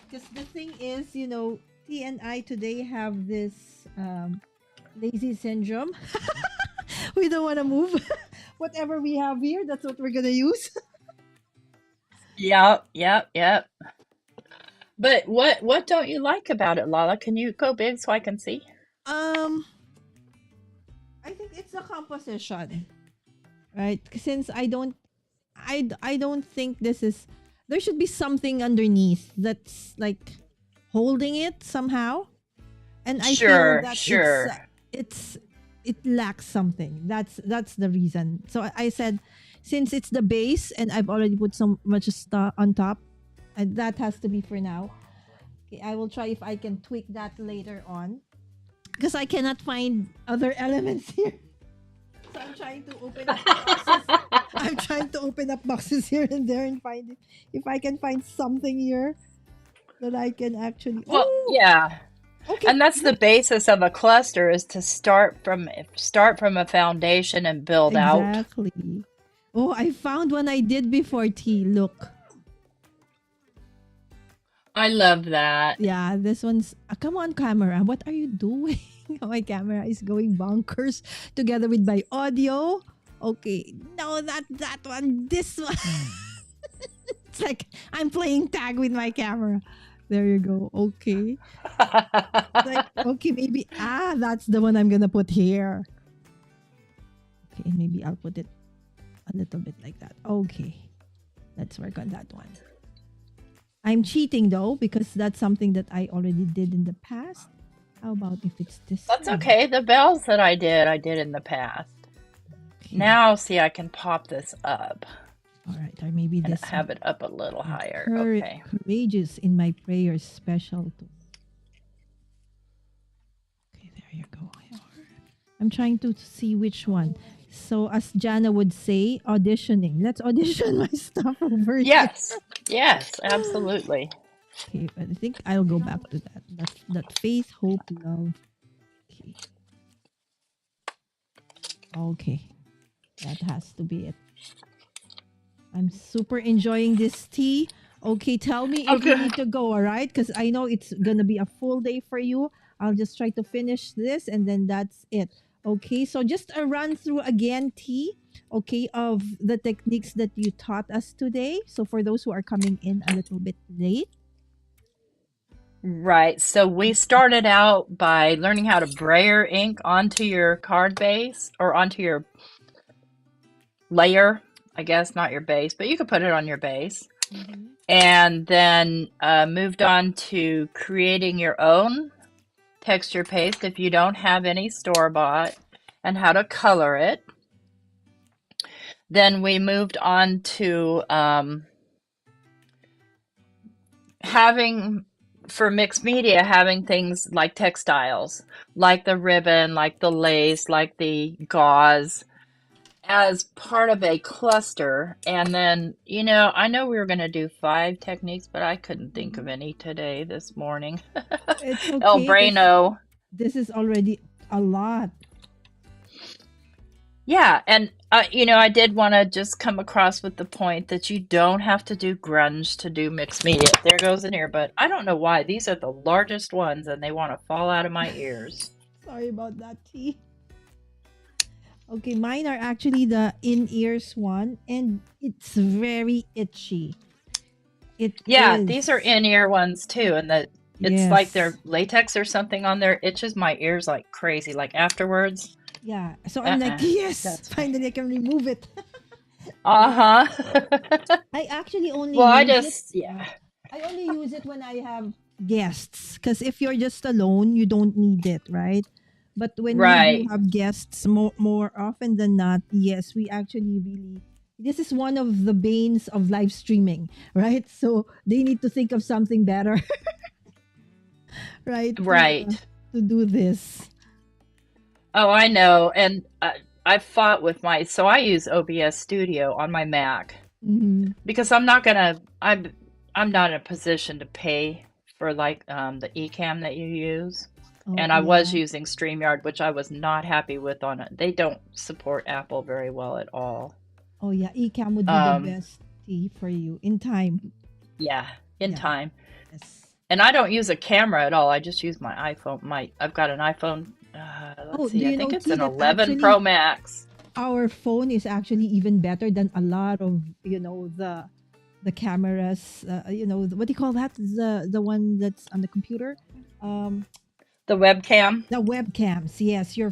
Because the thing is, T and I today have this lazy syndrome. We don't want to move. Whatever we have here, that's what we're gonna use. Yep. But what don't you like about it, Lala? Can you go big so I can see? I think it's the composition, right? Since I don't think this is. There should be something underneath that's like holding it somehow, and I feel that it lacks something. That's the reason. So I said, since it's the base and I've already put so much stuff on top, and that has to be for now. Okay, I will try if I can tweak that later on, because I cannot find other elements here. So I'm trying to open up boxes. I'm trying to open up boxes here and there and find it. If I can find something here that I can actually. Well, yeah. Okay. And that's the basis of a cluster, is to start from a foundation and build out. Exactly. Oh, I found one I did before, T. Look. I love that. Yeah, this one's. Come on, camera. What are you doing? My camera is going bonkers together with my audio. Okay. No, not that one. This one. It's like I'm playing tag with my camera. There you go. Okay. Like, okay, maybe. That's the one I'm going to put here. Okay, maybe I'll put it a little bit like that. Okay. Let's work on that one. I'm cheating though, because that's something that I already did in the past. How about if it's this That's one? okay. The bells that I did in the past. Okay. Now, see, I can pop this up All right, or maybe and this have one. it up a little higher. Cour- Okay. Courageous in my prayers, special to. Okay, there you go. I'm trying to see which one. So, as Jana would say, auditioning. Let's audition my stuff over here. Yes, absolutely. Okay, but I think I'll go back to that. That faith, hope, love. Okay. Okay. That has to be it. I'm super enjoying this tea. Okay, tell me if you need to go, all right? Because I know it's going to be a full day for you. I'll just try to finish this and then that's it. Okay, so just a run through again, T, okay, of the techniques that you taught us today. So for those who are coming in a little bit late, Right. So we started out by learning how to brayer ink onto your card base or onto your layer, I guess, not your base, but you could put it on your base. Mm-hmm. And then moved on to creating your own texture paste if you don't have any store-bought and how to color it. Then we moved on to having, for mixed media, having things like textiles, like the ribbon, like the lace, like the gauze, as part of a cluster. And then, I know we were going to do 5 techniques, but I couldn't think of any today, this morning. It's El okay because Braino. this is already a lot. Yeah, and I did want to just come across with the point that you don't have to do grunge to do mixed media. There goes an ear, but I don't know why. These are the largest ones and they want to fall out of my ears. Sorry about that, T. Okay, mine are actually the in-ears one, and it's very itchy. It Yeah, these are is. in-ear ones too, and it's like Yes. they're latex or something on there. Itches my ears like crazy, like afterwards. Yeah. So I'm like, Uh-uh, yes, that's fine. finally I can remove it. Right? Uh-huh. I actually only Well, I use it. just, yeah. I only use it when I have guests. Because if you're just alone, you don't need it, right? But when we do Right. have guests more often than not, yes, we actually really. This is one of the banes of live streaming, right? So they need to think of something better, right? Right. To do this. Oh, I know. And I fought with so I use OBS Studio on my Mac Hmm. because I'm not in a position to pay for like the eCam that you use. Oh And I was yeah. using StreamYard, which I was not happy with on it. They don't support Apple very well at all. Oh yeah. Ecamm would be the Um, best tea for you in time. yeah, in Yeah. time. Yes. And I don't use a camera at all. I just use my iPhone. I've got an iPhone. Oh, Let's do see. I you know, think it's T, an that 11 Pro actually Max. our phone is actually even better than a lot of the cameras. What do you call that? The one that's on the computer. Um, The webcam. the webcams. Yes, our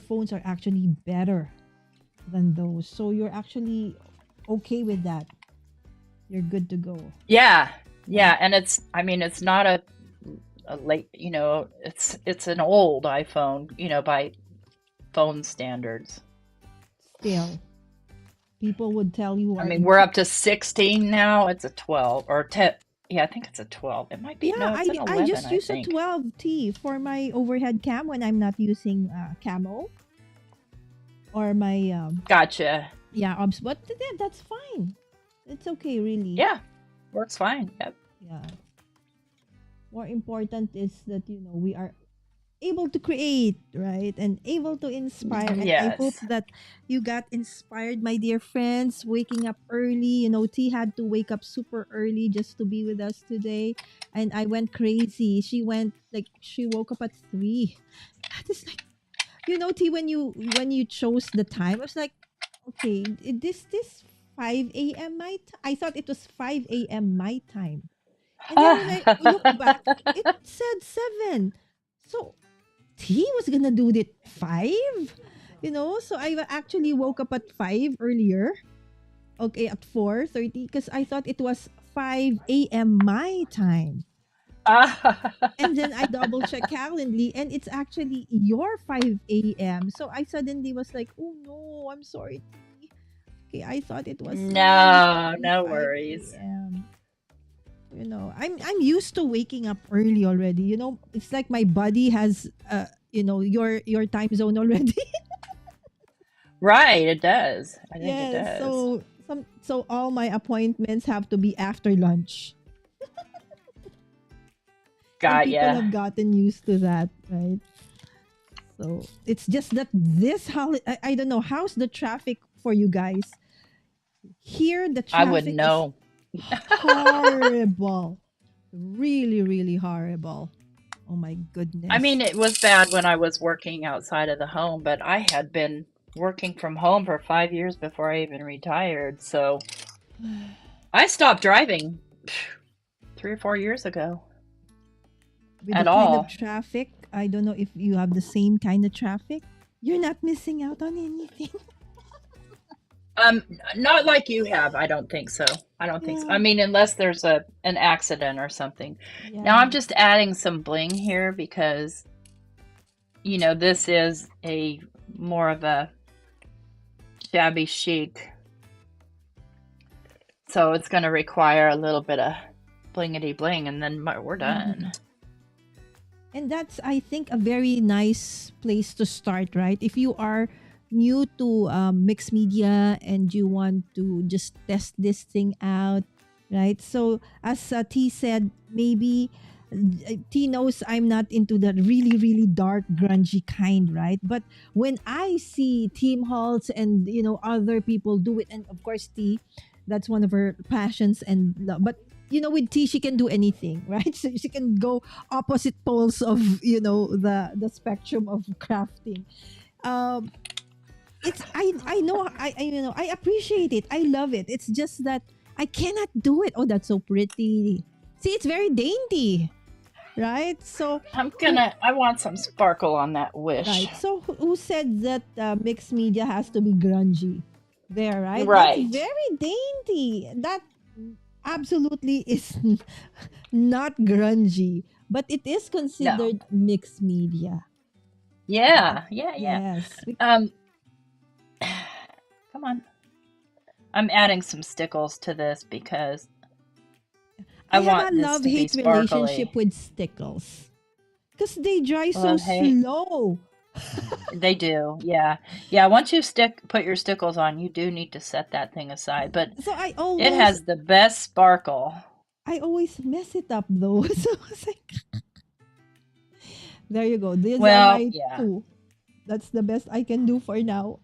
phones are actually better than those. So you're actually okay with that. You're good to go. Yeah, Yeah. yeah, and I mean, it's not a late, it's an old iPhone, by phone standards. Still, people would tell you I are mean, we're up to 16 now. It's a 12 or 10. Yeah, I think it's a 12. It might be, Yeah, no, it's an I 11, just I use a think. 12T for my overhead cam when I'm not using camo or my Gotcha. yeah obs. But that's fine. It's okay, really. Yeah, works fine. Yep. Yeah. More important is that we are able to create, right? And able to inspire. And I hope Yes. that you got inspired, my dear friends, waking up early. T had to wake up super early just to be with us today. And I went crazy. She woke up at 3. That is like, T, when you chose the time, I was like, okay, this 5 a.m. I thought it was 5 a.m. my time. And then when I look back, it said 7. So he was gonna do it 5, so I actually woke up at 5 earlier, okay, at 4:30, because I thought it was 5 a.m. my time. And then I double check Calendly, and it's actually your 5 a.m. So I suddenly was like, oh no, I'm sorry, T. Okay, I thought it was really No, no 5 worries. a.m. I'm used to waking up early already. It's like my body has your time zone already. Right, it does. I think it Yes. does. So all my appointments have to be after lunch. And Got people ya. have gotten used to that, right? So it's just that this holiday, I don't know, how's the traffic for you guys? Here the I wouldn't traffic is know. horrible. Really, really horrible. Oh my I goodness. mean, it was bad when I was working outside of the home, but I had been working from home for 5 years before I even retired. So I stopped driving 3 or 4 years ago. with the at kind of all. traffic, I don't know if you have the same kind of traffic. You're not missing out on anything. Um, Not like you have. I don't think so. I don't think so. Yeah, I mean, unless there's an accident or something. Now yeah. I'm just adding some bling here because this is a more of a shabby chic, so it's going to require a little bit of blingity bling, and then we're Mhm. done. And that's, I think, a very nice place to start, right? If you are new to mixed media and you want to just test this thing out, right? So, as T said, maybe T knows I'm not into the really, really dark, grungy kind, right? But when I see Team Halls and, other people do it, and of course, T, that's one of her passions. But, with T, she can do anything, right? So she can go opposite poles of the spectrum of crafting. um it's I know I appreciate it, I love it. It's just that I cannot do it. Oh, that's so pretty. See, it's very dainty, right? So who I want some sparkle on that wish. right, so who said that mixed media has to be grungy? There, right? That's Right. very dainty. That absolutely is not grungy, but it is No. considered mixed media. Yeah, yeah, yeah. Yes. Um, Come on. I'm adding some stickles to this because I I have a want this love to be hate relationship sparkly. with stickles because they dry so Love, hate. slow. They do. Yeah. Yeah, once you put your stickles on, you do need to set that thing aside, but So it has the best sparkle. I always mess it up though. So it's like, there you go. These are Well, my yeah. two. That's the best I can do for now.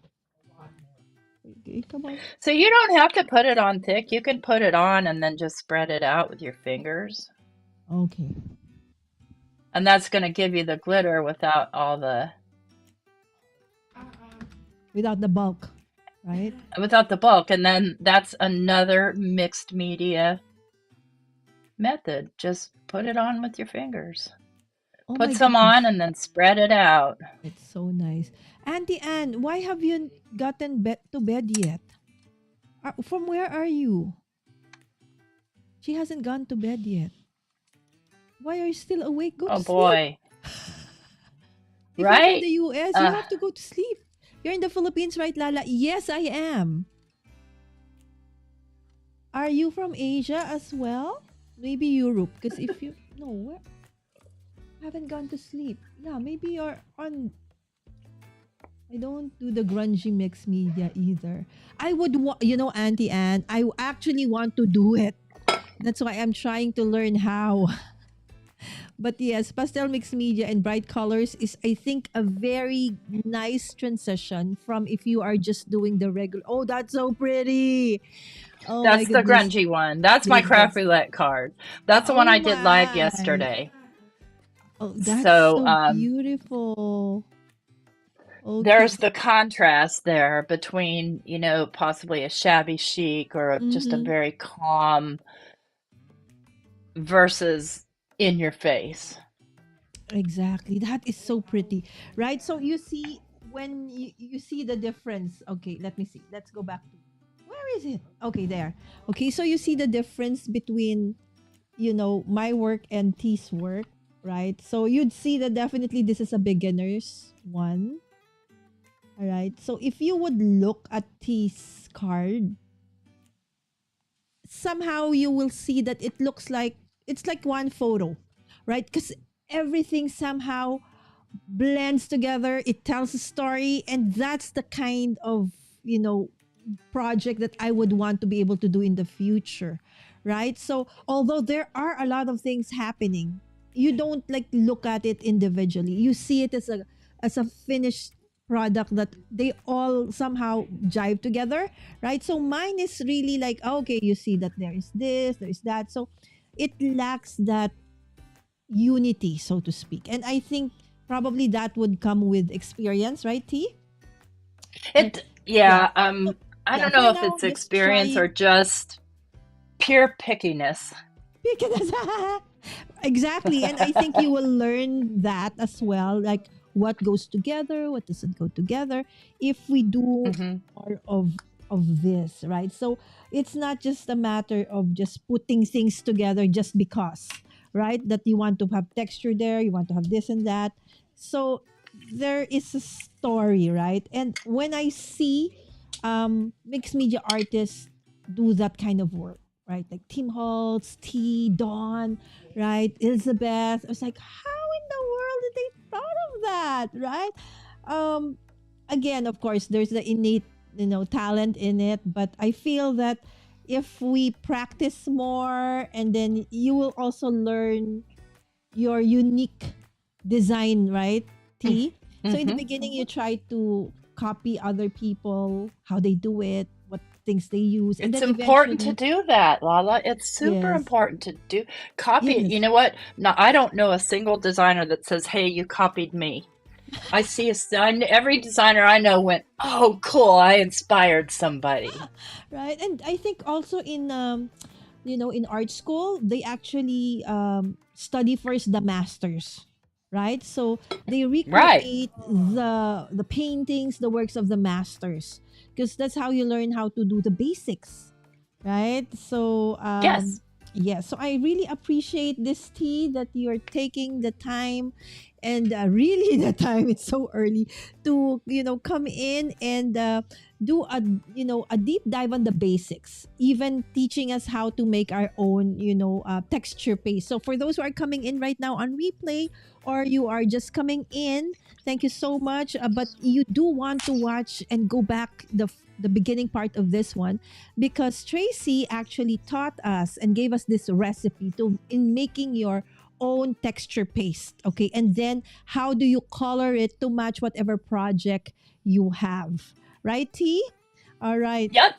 Okay, come on. So you don't have to put it on thick. You can put it on and then just spread it out with your fingers. Okay. And that's going to give you the glitter without Without the bulk, right? without the bulk. And then that's another mixed media method. Just put it on with your fingers. Oh Put my some on goodness. and then spread it out. It's so nice. Auntie Anne, why have you gotten to bed yet? From where are you? She hasn't gone to bed yet. Why are you still awake? Go Oh to sleep. boy. If you're in Right? the US, you Uh, have to go to sleep. You're in the Philippines, right, Lala? Yes, I am. Are you from Asia as well? Maybe Europe. Because if you... No, where? Haven't gone to sleep. Yeah, maybe you're on... I don't do the grungy mix media either. I would, Auntie Anne, I actually want to do it. That's why I'm trying to learn how. But yes, pastel mixed media and bright colors is, I think, a very nice transition from if you are just doing the regular. Oh, that's so pretty. Oh my that's the goodness. grungy one. That's my Yes, craft roulette card. That's the one oh I did live my. yesterday. Oh, that's So so beautiful. Okay. there's the contrast there between, possibly a shabby chic or just a Mm-hmm. very calm versus in your face. Exactly. That is so pretty. Right? So you see, when you see the difference. Okay, let me see. Let's go back to, where is it? Okay, there. Okay, so you see the difference between, my work and T's work, right? So you'd see that definitely this is a beginner's one. All right. So if you would look at T's card, somehow you will see that it looks like it's like one photo, right? Because everything somehow blends together, it tells a story, and that's the kind of, project that I would want to be able to do in the future, right? So although there are a lot of things happening, you don't like look at it individually. You see it as a finished product that they all somehow jive together, right? So mine is really like, okay, you see that there is this, there is that. So it lacks that unity, so to speak. And I think probably that would come with experience, right, T? And yeah, I yeah, don't for know if now, it's just experience try or just pure pickiness. because Exactly. And I think you will learn that as well. Like what goes together, what doesn't go together if we do Hmm. more of this, right? So it's not just a matter of just putting things together just because, right? That you want to have texture there, you want to have this and that. So there is a story, right? And when I see mixed media artists do that kind of work, right? Like Tim Holtz, T, Dawn, right? Elizabeth. I was like, how in the world did they thought of that, right? Um, Again, of course, there's the innate, talent in it, but I feel that if we practice more, and then you will also learn your unique design, right, T? So in the Hmm. beginning, you try to copy other people, how they do it, what things they use, and It's then important to eventually, do that, Lala. It's super yes, important to do copy it. You yes. know what? No, I don't know a single designer that says, "Hey, you copied me." I see a sign. Every designer I know went, "Oh, cool! I inspired somebody." Right, and I think also in in art school they actually study first the masters, right? So they Right. recreate the paintings, the works of the masters, because that's how you learn how to do the basics, right? So Yes. yeah, so I really appreciate this tea that you're taking the time, and really the time, it's so early to come in and do a deep dive on the basics, even teaching us how to make our own texture paste. So for those who are coming in right now on replay, or you are just coming in, thank you so much, but you do want to watch and go back the beginning part of this one, because Tracy actually taught us and gave us this recipe to in making your own texture paste. Okay, and then how do you color it to match whatever project you have, right, T? All right. Yep.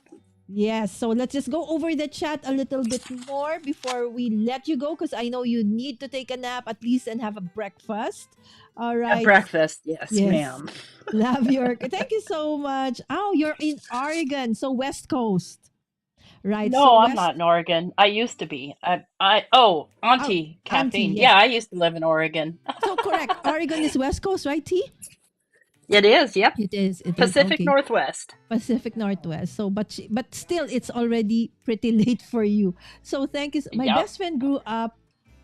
Yes, so let's just go over the chat a little bit more before we let you go, because I know you need to take a nap at least and have a breakfast. All A right. breakfast. Yes, Yes. ma'am. Love your. Thank you so much. Oh, you're in Oregon, so West Coast. Right. So No, I'm West. not in Oregon. I used to be. Oh, Oh, Auntie Auntie, Caffeine. yes. Yeah, I used to live in Oregon. So correct. Oregon is West Coast, right, T? It is. Yep. It is. It is. Pacific Okay. Northwest. Pacific Northwest. So, but still, it's already pretty late for you. So, thank you. My Yep. best friend grew up.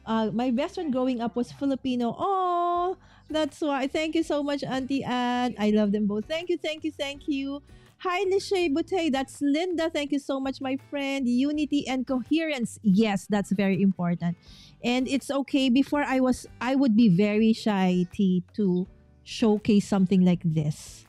My best friend growing up was Filipino. Oh, that's why. Thank you so much, Auntie Anne. I love them both. Thank you, thank you, thank you. Hi, Lishay Butey. That's Linda. Thank you so much, my friend. Unity and coherence. Yes, that's very important. And it's okay. Before I would be very shy, T, to showcase something like this,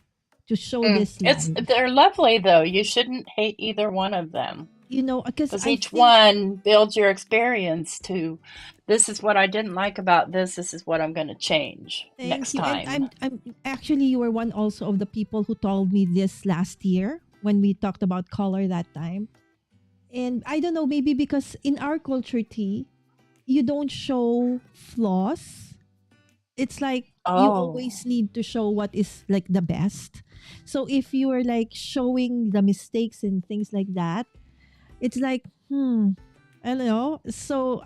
to show this live. They're lovely though. You shouldn't hate either one of them Because because I each think, one builds your experience to this is what I didn't like about this. This is what I'm going to change thank next you. And time. I'm actually, you were one also of the people who told me this last year when we talked about color that time. And I don't know, maybe because in our culture, T, you don't show flaws. It's like you Oh, always need to show what is like the best. So if you are like showing the mistakes and things like that, it's like, I don't know. So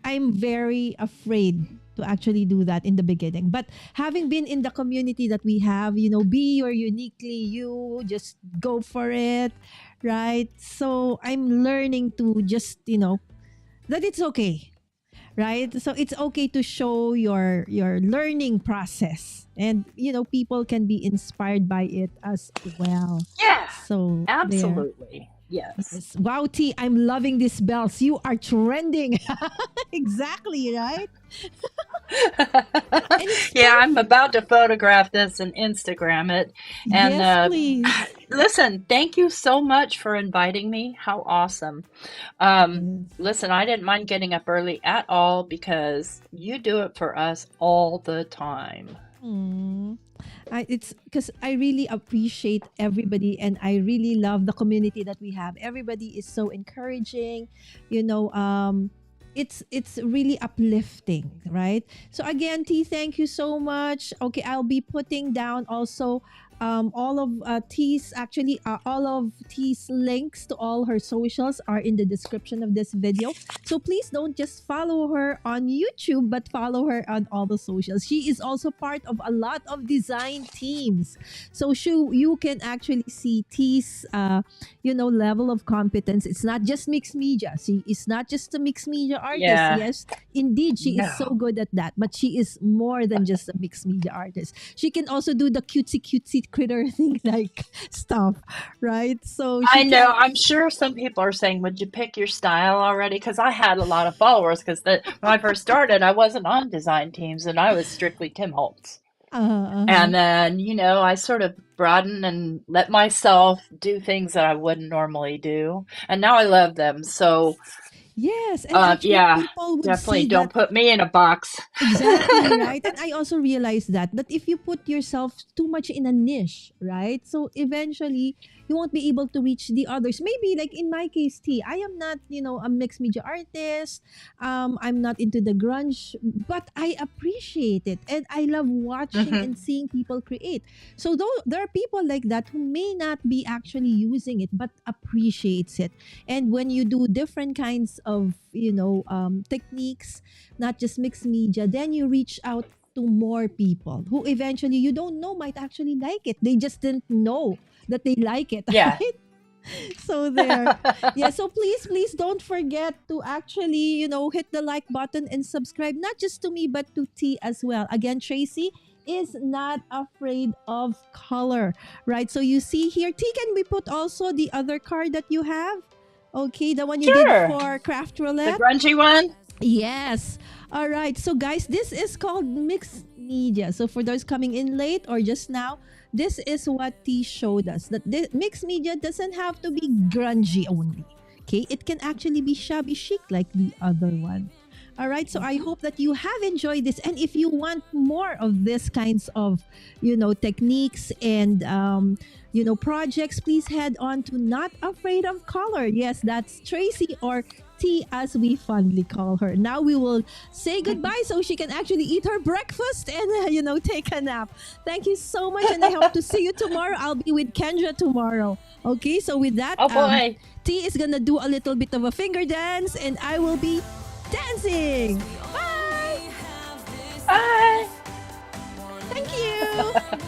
I'm very afraid to actually do that in the beginning. But having been in the community that we have, be your uniquely you, just go for it, right? So I'm learning to just, that it's okay, right? So it's okay to show your learning process, and people can be inspired by it as well. yeah, So there. absolutely. Yes. Yes. Wow, T, I'm loving these bells. You are trending. Exactly, right? And it's Yeah, I'm perfect. about to photograph this and Instagram it. And Yes, please. listen, thank you so much for inviting me. How awesome. Yes. Listen, I didn't mind getting up early at all because you do it for us all the time. Mm. It's because I really appreciate everybody, and I really love the community that we have. Everybody is so encouraging, you know. It's really uplifting, right? So again, T, thank you so much. Okay, I'll be putting down also all of T's actually all of T's links to all her socials are in the description of this video. So please don't just follow her on YouTube, but follow her on all the socials. She is also part of a lot of design teams. So you can actually see T's level of competence. It's not just mixed media. She is not just a mixed media artist. Yeah. Yes, indeed, she is so No. good at that. But she is more than just a mixed media artist. She can also do the cutesy critter thing like stuff, right? So I she know. can. I'm sure some people are saying, "Would you pick your style already?" Because I had a lot of followers. Because when I first started, I wasn't on design teams, and I was strictly Tim Holtz. Uh-huh. And then, I sort of broadened and let myself do things that I wouldn't normally do. And now I love them. So, Yes, and actually yeah, people would definitely see don't that. put me in a box. Exactly, right? And I also realized that if you put yourself too much in a niche, right? So eventually you won't be able to reach the others. Maybe like in my case, T, I am not, a mixed media artist. I'm not into the grunge, but I appreciate it and I love watching Hmm. and seeing people create. So though there are people like that who may not be actually using it but appreciates it. And when you do different kinds of, techniques, not just mixed media, then you reach out to more people who eventually you don't know might actually like it. They just didn't know that they like it, Yeah. right? So there. Yeah, so please don't forget to actually, hit the like button and subscribe, not just to me, but to T as well. Again, Tracy is not afraid of color, right? So you see here, T, can we put also the other card that you have? Okay, the one you did Sure. for Craft The Roulette? grungy one? Yes. All right. So, guys, this is called mixed media. So, for those coming in late or just now, this is what T showed us that mixed media doesn't have to be grungy only. Okay. It can actually be shabby chic like the other one. All right. So, I hope that you have enjoyed this. And if you want more of this kinds of, techniques and, projects, please head on to Not Afraid of Color. Yes, that's Tracy or T as we fondly call her. Now we will say goodbye so she can actually eat her breakfast and, take a nap. Thank you so much. And I hope to see you tomorrow. I'll be with Kendra tomorrow. Okay, so with that, Oh boy. T is going to do a little bit of a finger dance and I will be dancing. Bye. Bye. Thank you.